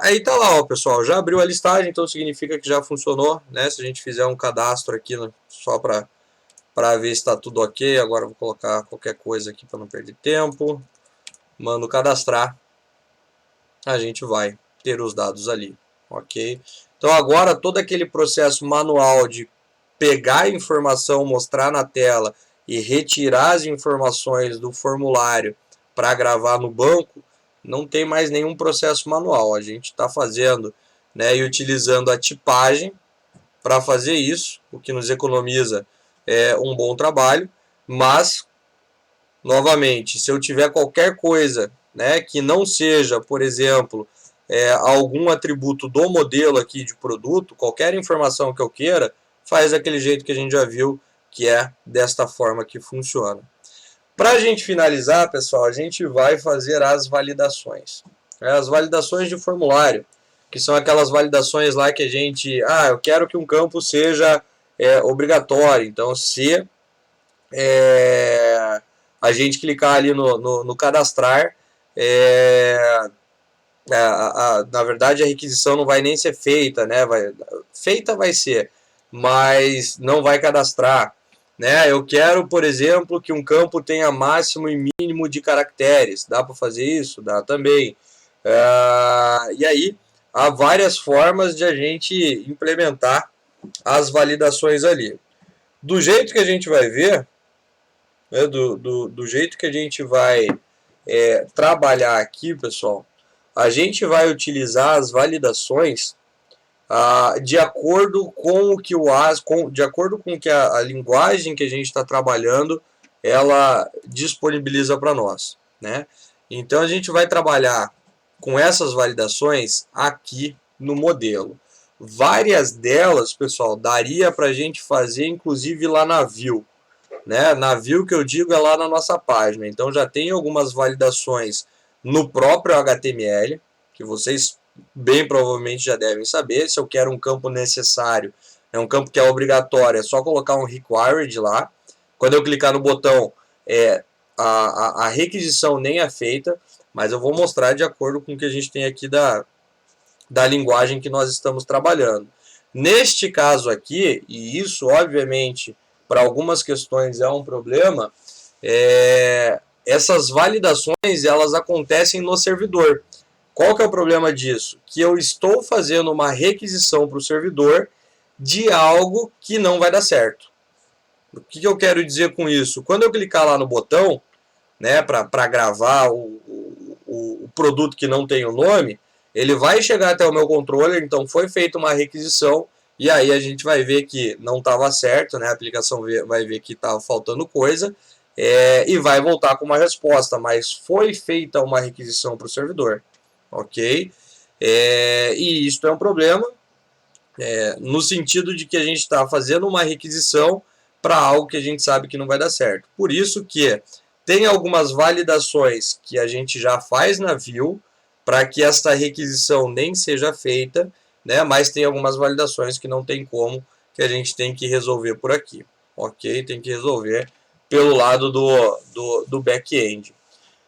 Aí tá lá, ó, pessoal, já abriu a listagem, então significa que já funcionou, né? Se a gente fizer um cadastro aqui, né, só para ver se está tudo ok. Agora vou colocar qualquer coisa aqui para não perder tempo. Mando cadastrar. A gente vai ter os dados ali, ok? Então agora todo aquele processo manual de pegar a informação, mostrar na tela e retirar as informações do formulário para gravar no banco, não tem mais nenhum processo manual. A gente está fazendo, né, e utilizando a tipagem para fazer isso, o que nos economiza um bom trabalho, mas, novamente, se eu tiver qualquer coisa, né, que não seja, por exemplo, algum atributo do modelo aqui de produto, qualquer informação que eu queira, faz daquele jeito que a gente já viu, que é desta forma que funciona. Para a gente finalizar, pessoal, a gente vai fazer as validações. As validações de formulário, que são aquelas validações lá que a gente... eu quero que um campo seja obrigatório. Então, se a gente clicar ali no cadastrar, na verdade a requisição não vai nem ser feita, né? Feita vai ser, mas não vai cadastrar, né? Eu quero, por exemplo, que um campo tenha máximo e mínimo de caracteres. Dá para fazer isso? Dá também. E aí há várias formas de a gente implementar as validações ali. Do jeito que a gente vai ver, né, do jeito que a gente vai trabalhar aqui, pessoal, a gente vai utilizar as validações de acordo com o que de acordo com que a linguagem que a gente está trabalhando ela disponibiliza para nós, né? Então a gente vai trabalhar com essas validações aqui no modelo. Várias delas, pessoal, daria para a gente fazer inclusive lá na view, né? Na view que eu digo é lá na nossa página. Então já tem algumas validações no próprio HTML, que vocês bem provavelmente já devem saber. Se eu quero um campo necessário, é um campo que é obrigatório, é só colocar um required lá. Quando eu clicar no botão, a requisição nem é feita, mas eu vou mostrar de acordo com o que a gente tem aqui da linguagem que nós estamos trabalhando. Neste caso aqui, e isso obviamente para algumas questões é um problema, essas validações elas acontecem no servidor. Qual que é o problema disso? Que eu estou fazendo uma requisição para o servidor de algo que não vai dar certo. O que eu quero dizer com isso? Quando eu clicar lá no botão, né, para gravar o produto que não tem o nome, ele vai chegar até o meu controller, então foi feita uma requisição, e aí a gente vai ver que não estava certo, né, a aplicação vai ver que estava faltando coisa, e vai voltar com uma resposta, mas foi feita uma requisição para o servidor, ok? E isso é um problema, no sentido de que a gente está fazendo uma requisição para algo que a gente sabe que não vai dar certo. Por isso que tem algumas validações que a gente já faz na view para que esta requisição nem seja feita, né? Mas tem algumas validações que não tem como, que a gente tem que resolver por aqui, ok? Tem que resolver pelo lado do back-end.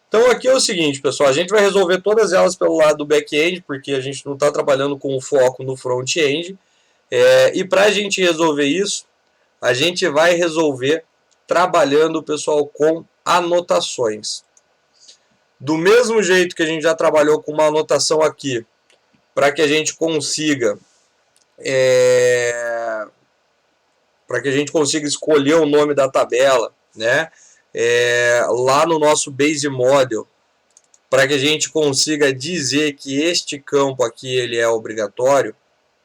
Então aqui é o seguinte, pessoal, a gente vai resolver todas elas pelo lado do back-end, porque a gente não está trabalhando com o foco no front-end, e para a gente resolver isso, a gente vai resolver trabalhando, pessoal, com anotações. Do mesmo jeito que a gente já trabalhou com uma anotação aqui, para que a gente consiga escolher o nome da tabela, né? Lá no nosso base model, para que a gente consiga dizer que este campo aqui ele é obrigatório,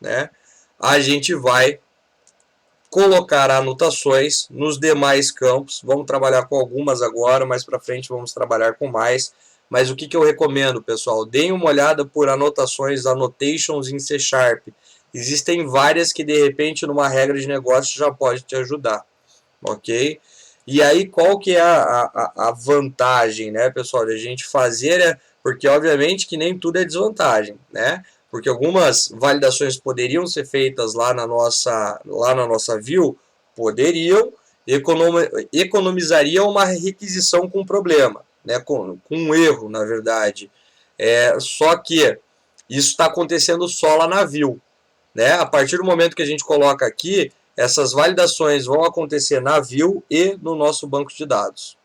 né? A gente vai colocar anotações nos demais campos. Vamos trabalhar com algumas agora, mais para frente vamos trabalhar com mais. Mas o que eu recomendo, pessoal? Deem uma olhada por anotações, annotations em C Sharp. Existem várias que de repente numa regra de negócio já pode te ajudar, ok? E aí qual que é a vantagem, né, pessoal, de a gente fazer, porque obviamente que nem tudo é desvantagem, né? Porque algumas validações poderiam ser feitas lá na nossa view, poderiam, economizaria uma requisição com problema, né, com um erro, na verdade. Só que isso está acontecendo só lá na view, né? A partir do momento que a gente coloca aqui, essas validações vão acontecer na view e no nosso banco de dados.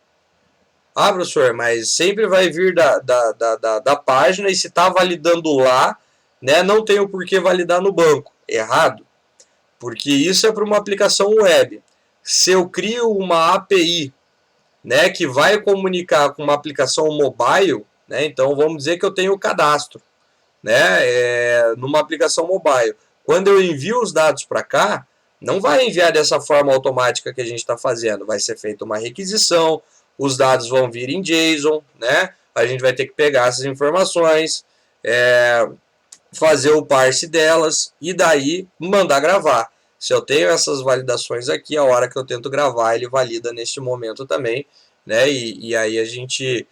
Ah, professor, mas sempre vai vir da página e se está validando lá, né, não tem o porquê validar no banco. Errado. Porque isso é para uma aplicação web. Se eu crio uma API, né, que vai comunicar com uma aplicação mobile, né, então vamos dizer que eu tenho o cadastro, né, numa aplicação mobile. Quando eu envio os dados para cá, não vai enviar dessa forma automática que a gente está fazendo. Vai ser feita uma requisição, os dados vão vir em JSON, né? A gente vai ter que pegar essas informações, fazer o parse delas e daí mandar gravar. Se eu tenho essas validações aqui, a hora que eu tento gravar, ele valida neste momento também, né? E aí a gente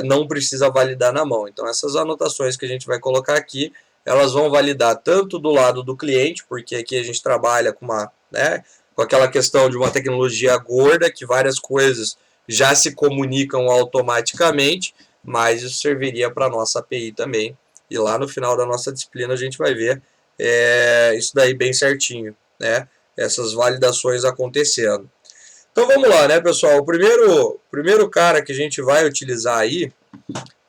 não precisa validar na mão. Então essas anotações que a gente vai colocar aqui, elas vão validar tanto do lado do cliente, porque aqui a gente trabalha com com aquela questão de uma tecnologia gorda, que várias coisas já se comunicam automaticamente, mas isso serviria para a nossa API também. E lá no final da nossa disciplina a gente vai ver isso daí bem certinho, né? Essas validações acontecendo. Então vamos lá, né, pessoal? O primeiro cara que a gente vai utilizar aí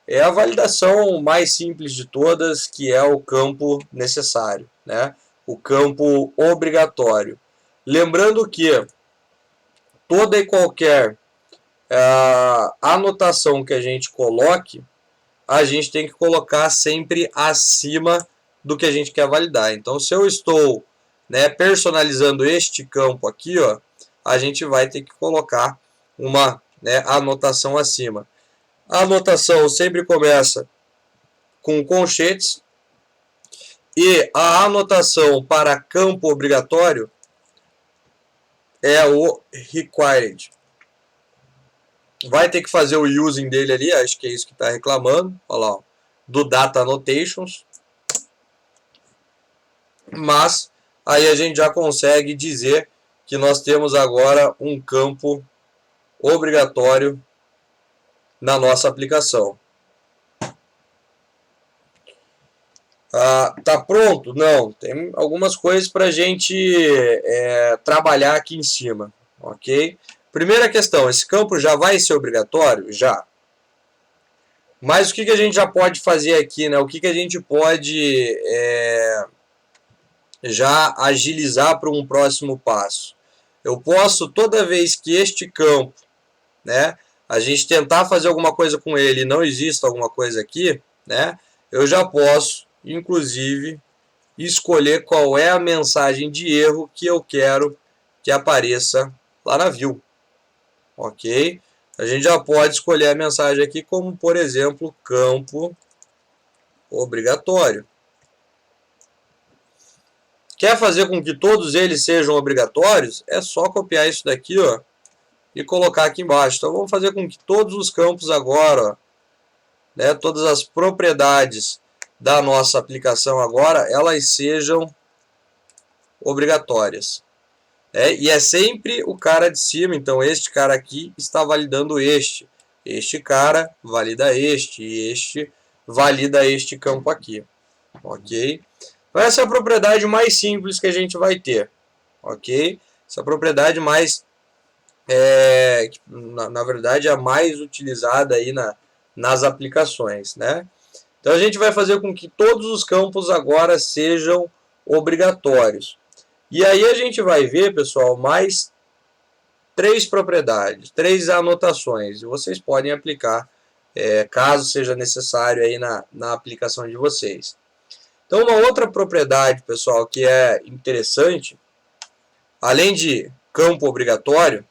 é a validação mais simples de todas, que é o campo necessário, né? O campo obrigatório. Lembrando que toda e qualquer anotação que a gente coloque, a gente tem que colocar sempre acima do que a gente quer validar. Então, se eu estou, né, personalizando este campo aqui, ó, a gente vai ter que colocar uma, né, anotação acima. A anotação sempre começa com colchetes e a anotação para campo obrigatório é o required. Vai ter que fazer o using dele ali, acho que é isso que está reclamando, olha lá, ó, do data annotations. Mas aí a gente já consegue dizer que nós temos agora um campo obrigatório na nossa aplicação. Tá pronto? Não, tem algumas coisas para a gente trabalhar aqui em cima, ok? Primeira questão, esse campo já vai ser obrigatório? Já. Mas o que a gente já pode fazer aqui, né? O que a gente pode já agilizar para um próximo passo? Eu posso, toda vez que este campo, né, a gente tentar fazer alguma coisa com ele e não existe alguma coisa aqui, né, eu já posso, inclusive, escolher qual é a mensagem de erro que eu quero que apareça lá na view. Ok? A gente já pode escolher a mensagem aqui como, por exemplo, campo obrigatório. Quer fazer com que todos eles sejam obrigatórios? É só copiar isso daqui, ó, e colocar aqui embaixo. Então vamos fazer com que todos os campos agora, ó, né, todas as propriedades da nossa aplicação agora, elas sejam obrigatórias. E é sempre o cara de cima, então este cara aqui está validando este. Este cara valida este, e este valida este campo aqui. Ok? Então essa é a propriedade mais simples que a gente vai ter. Ok? Essa propriedade mais, na verdade, é a mais utilizada aí nas aplicações, né? Então a gente vai fazer com que todos os campos agora sejam obrigatórios. E aí a gente vai ver, pessoal, mais 3 propriedades, 3 anotações. E vocês podem aplicar, caso seja necessário aí na aplicação de vocês. Então uma outra propriedade, pessoal, que é interessante, além de campo obrigatório,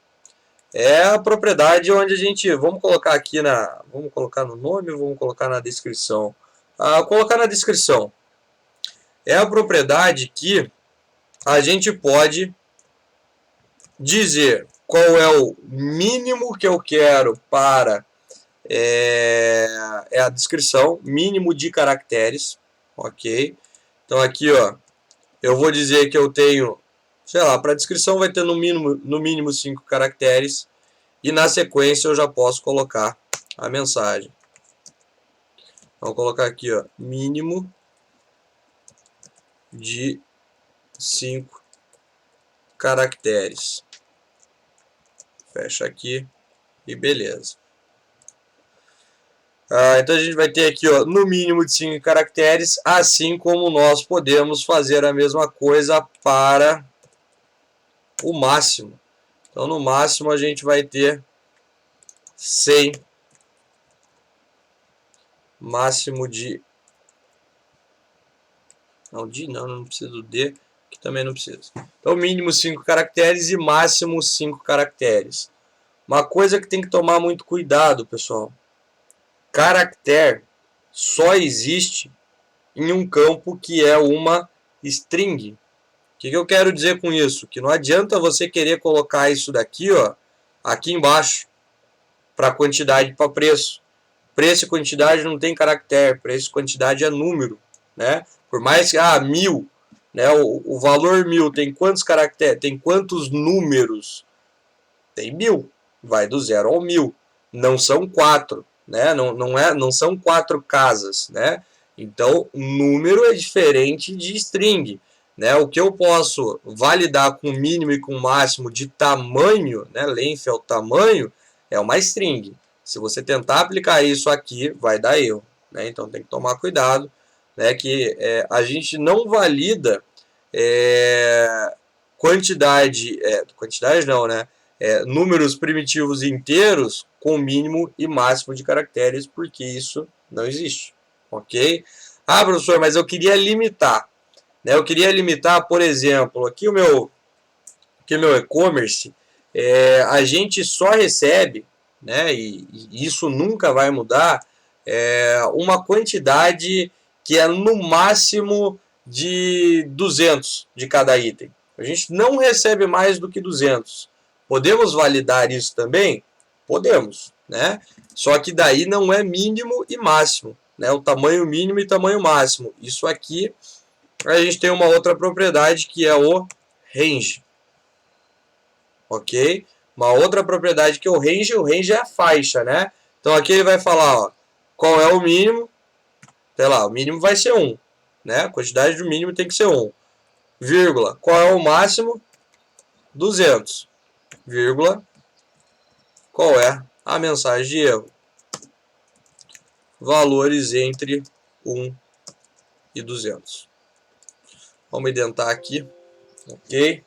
é a propriedade onde a gente, vamos colocar aqui vamos colocar no nome ou vamos colocar na descrição? Colocar na descrição. É a propriedade que a gente pode dizer qual é o mínimo que eu quero para a descrição, mínimo de caracteres, ok? Então aqui, ó, eu vou dizer que eu tenho, sei lá, para a descrição vai ter no mínimo 5 caracteres e na sequência eu já posso colocar a mensagem. Vou colocar aqui, ó, mínimo de 5 caracteres. Fecha aqui e beleza. Então a gente vai ter aqui, ó, no mínimo de 5 caracteres, assim como nós podemos fazer a mesma coisa para o máximo. Então no máximo a gente vai ter 100, máximo de, não precisa do D, que também não precisa. Então mínimo 5 caracteres e máximo 5 caracteres. Uma coisa que tem que tomar muito cuidado, pessoal. Caractere só existe em um campo que é uma string. O que eu quero dizer com isso? Que não adianta você querer colocar isso daqui, ó, aqui embaixo, para quantidade e para preço. Preço e quantidade não tem caractere, preço e quantidade é número, né? Por mais que 1000, né, o valor 1000 tem quantos caracteres, tem quantos números? Tem 1000, vai do 0 ao 1000. Não são 4, né? Não são 4 casas, né? Então, número é diferente de string, né? O que eu posso validar com mínimo e com máximo de tamanho, né? Length é o tamanho, é uma string. Se você tentar aplicar isso aqui, vai dar erro, né? Então tem que tomar cuidado, né? Que a gente não valida quantidade não, né? Números primitivos inteiros com mínimo e máximo de caracteres, porque isso não existe, ok? Professor, mas eu queria limitar, né? Eu queria limitar, por exemplo, aqui o meu e-commerce, a gente só recebe, né, e isso nunca vai mudar, uma quantidade que é no máximo de 200 de cada item. A gente não recebe mais do que 200. Podemos validar isso também? Podemos, né? Só que daí não é mínimo e máximo, né? O tamanho mínimo e tamanho máximo. Isso aqui a gente tem uma outra propriedade que é o range, ok? Uma outra propriedade que é o range é a faixa, né? Então aqui ele vai falar, ó, qual é o mínimo, sei lá, o mínimo vai ser 1, né? A quantidade do mínimo tem que ser 1, vírgula, qual é o máximo? 200, vírgula, qual é a mensagem de erro? Valores entre 1 e 200. Vamos identar aqui, ok?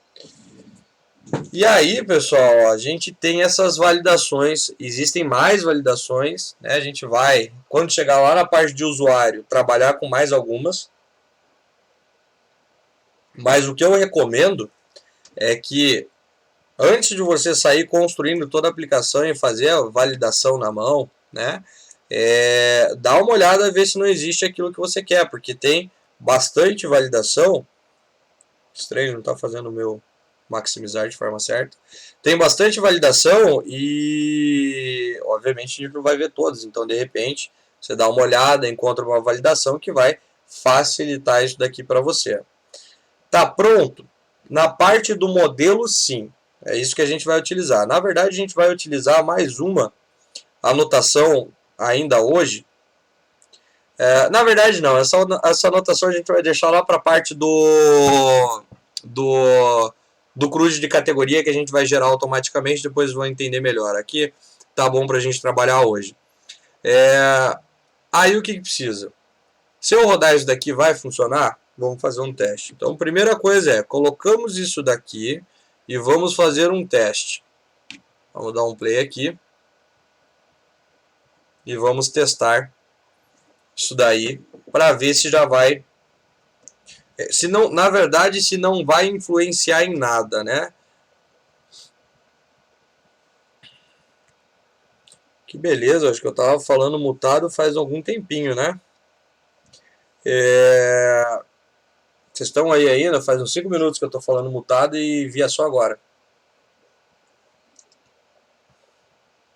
E aí, pessoal, a gente tem essas validações, existem mais validações, né? A gente vai, quando chegar lá na parte de usuário, trabalhar com mais algumas. Mas o que eu recomendo é que antes de você sair construindo toda a aplicação e fazer a validação na mão, né? Dá uma olhada, ver se não existe aquilo que você quer, porque tem bastante validação. Estranho, não está fazendo o meu maximizar de forma certa. Tem bastante validação e, obviamente, a gente não vai ver todas. Então, de repente, você dá uma olhada, encontra uma validação que vai facilitar isso daqui para você. Tá pronto? Na parte do modelo, sim. É isso que a gente vai utilizar. Na verdade, a gente vai utilizar mais uma anotação ainda hoje. Na verdade, não. Essa anotação a gente vai deixar lá para a parte do CRUD de categoria que a gente vai gerar automaticamente. Depois vão entender melhor. Aqui tá bom para a gente trabalhar hoje. Aí o que precisa? Se eu rodar isso daqui, vai funcionar? Vamos fazer um teste. Então, a primeira coisa colocamos isso daqui e vamos fazer um teste. Vamos dar um play aqui. E vamos testar isso daí para ver se já vai... Se não, na verdade, se não vai influenciar em nada, né? Que beleza, acho que eu estava falando mutado faz algum tempinho, né? Vocês estão aí ainda? Faz uns 5 minutos que eu estou falando mutado e via só agora.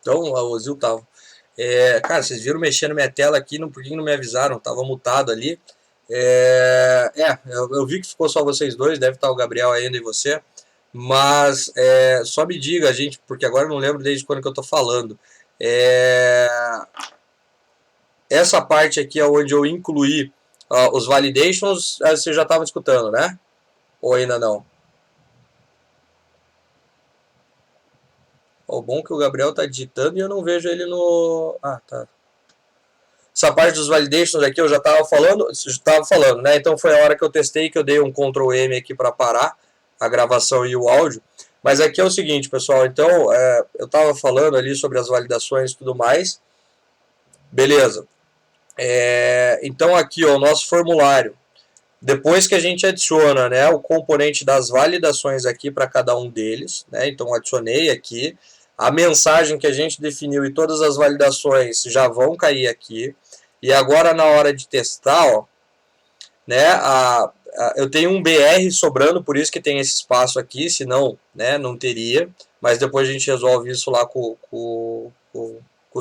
Então, o Ozil tava. Cara, vocês viram mexendo minha tela aqui, por que não me avisaram? Tava mutado ali. Eu vi que ficou só vocês dois, deve estar o Gabriel ainda e você. Mas só me diga, gente, porque agora eu não lembro desde quando que eu tô falando. Essa parte aqui é onde eu incluí os validations, você já estava escutando, né? Ou ainda não? O bom é que o Gabriel tá digitando e eu não vejo ele no... Ah, tá. Essa parte dos validations aqui eu já estava falando, né? Então foi a hora que eu testei, que eu dei um Ctrl M aqui para parar a gravação e o áudio. Mas aqui é o seguinte, pessoal. Então, eu estava falando ali sobre as validações e tudo mais. Beleza. Então aqui, ó, o nosso formulário. Depois que a gente adiciona, né, o componente das validações aqui para cada um deles, né? Então adicionei aqui. A mensagem que a gente definiu e todas as validações já vão cair aqui. E agora na hora de testar, ó, né, eu tenho um BR sobrando, por isso que tem esse espaço aqui, senão, né, não teria. Mas depois a gente resolve isso lá com o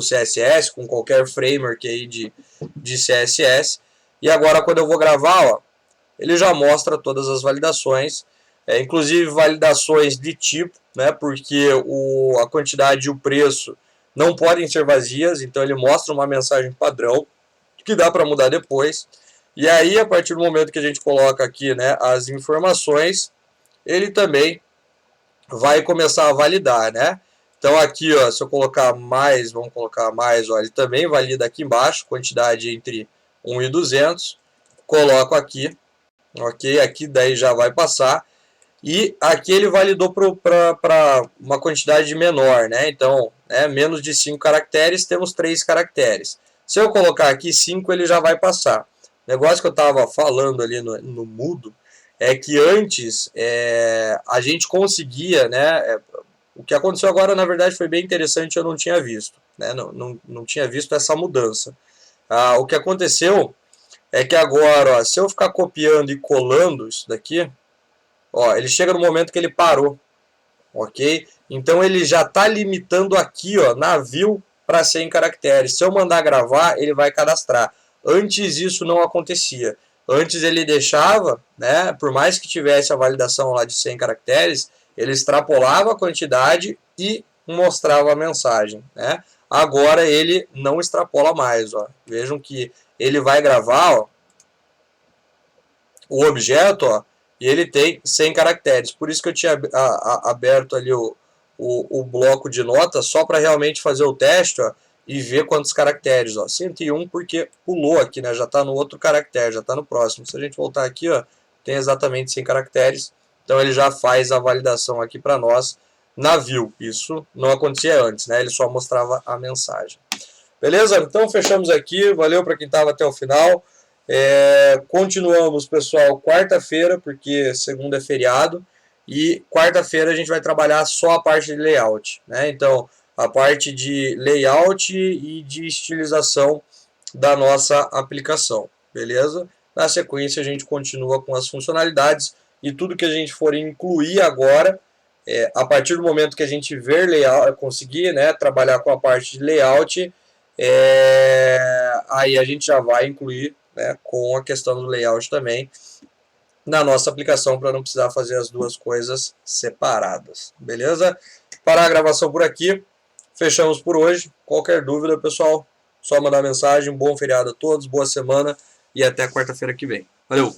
CSS, com qualquer framework aí de CSS. E agora quando eu vou gravar, ó, ele já mostra todas as validações, inclusive validações de tipo, né, porque a quantidade e o preço não podem ser vazias, então ele mostra uma mensagem padrão, que dá para mudar depois. E aí, a partir do momento que a gente coloca aqui, né, as informações, ele também vai começar a validar, né? Então aqui, ó, se eu colocar mais, vamos colocar mais, ó, ele também valida aqui embaixo, quantidade entre 1 e 200, coloco aqui, ok? Aqui daí já vai passar. E aqui ele validou para uma quantidade menor, né? Então, menos de 5 caracteres, temos 3 caracteres. Se eu colocar aqui 5, ele já vai passar. O negócio que eu estava falando ali no mudo é que antes a gente conseguia, né? O que aconteceu agora, na verdade, foi bem interessante, eu não tinha visto, né? Não tinha visto essa mudança. O que aconteceu é que agora, ó, se eu ficar copiando e colando isso daqui, ó, ele chega no momento que ele parou, ok? Então ele já está limitando aqui, ó, na view para 100 caracteres. Se eu mandar gravar, ele vai cadastrar. Antes isso não acontecia. Antes ele deixava, né, por mais que tivesse a validação lá de 100 caracteres, ele extrapolava a quantidade e mostrava a mensagem, né? Agora ele não extrapola mais, ó. Vejam que ele vai gravar, ó, o objeto, ó, e ele tem 100 caracteres. Por isso que eu tinha aberto ali o bloco de notas só para realmente fazer o teste, ó, e ver quantos caracteres. Ó. 101 porque pulou aqui, né? Já está no outro caractere, já está no próximo. Se a gente voltar aqui, ó, tem exatamente 100 caracteres. Então ele já faz a validação aqui para nós na view. Isso não acontecia antes, né? Ele só mostrava a mensagem. Beleza? Então fechamos aqui. Valeu para quem estava até o final. Continuamos, pessoal, quarta-feira, porque segunda é feriado. E quarta-feira a gente vai trabalhar só a parte de layout, né? Então, a parte de layout e de estilização da nossa aplicação, beleza? Na sequência, a gente continua com as funcionalidades e tudo que a gente for incluir agora, a partir do momento que a gente ver layout, conseguir, né, trabalhar com a parte de layout, aí a gente já vai incluir, né, com a questão do layout também na nossa aplicação para não precisar fazer as duas coisas separadas, beleza? Parar a gravação por aqui, fechamos por hoje. Qualquer dúvida, pessoal, só mandar mensagem. Bom feriado a todos, boa semana e até quarta-feira que vem. Valeu!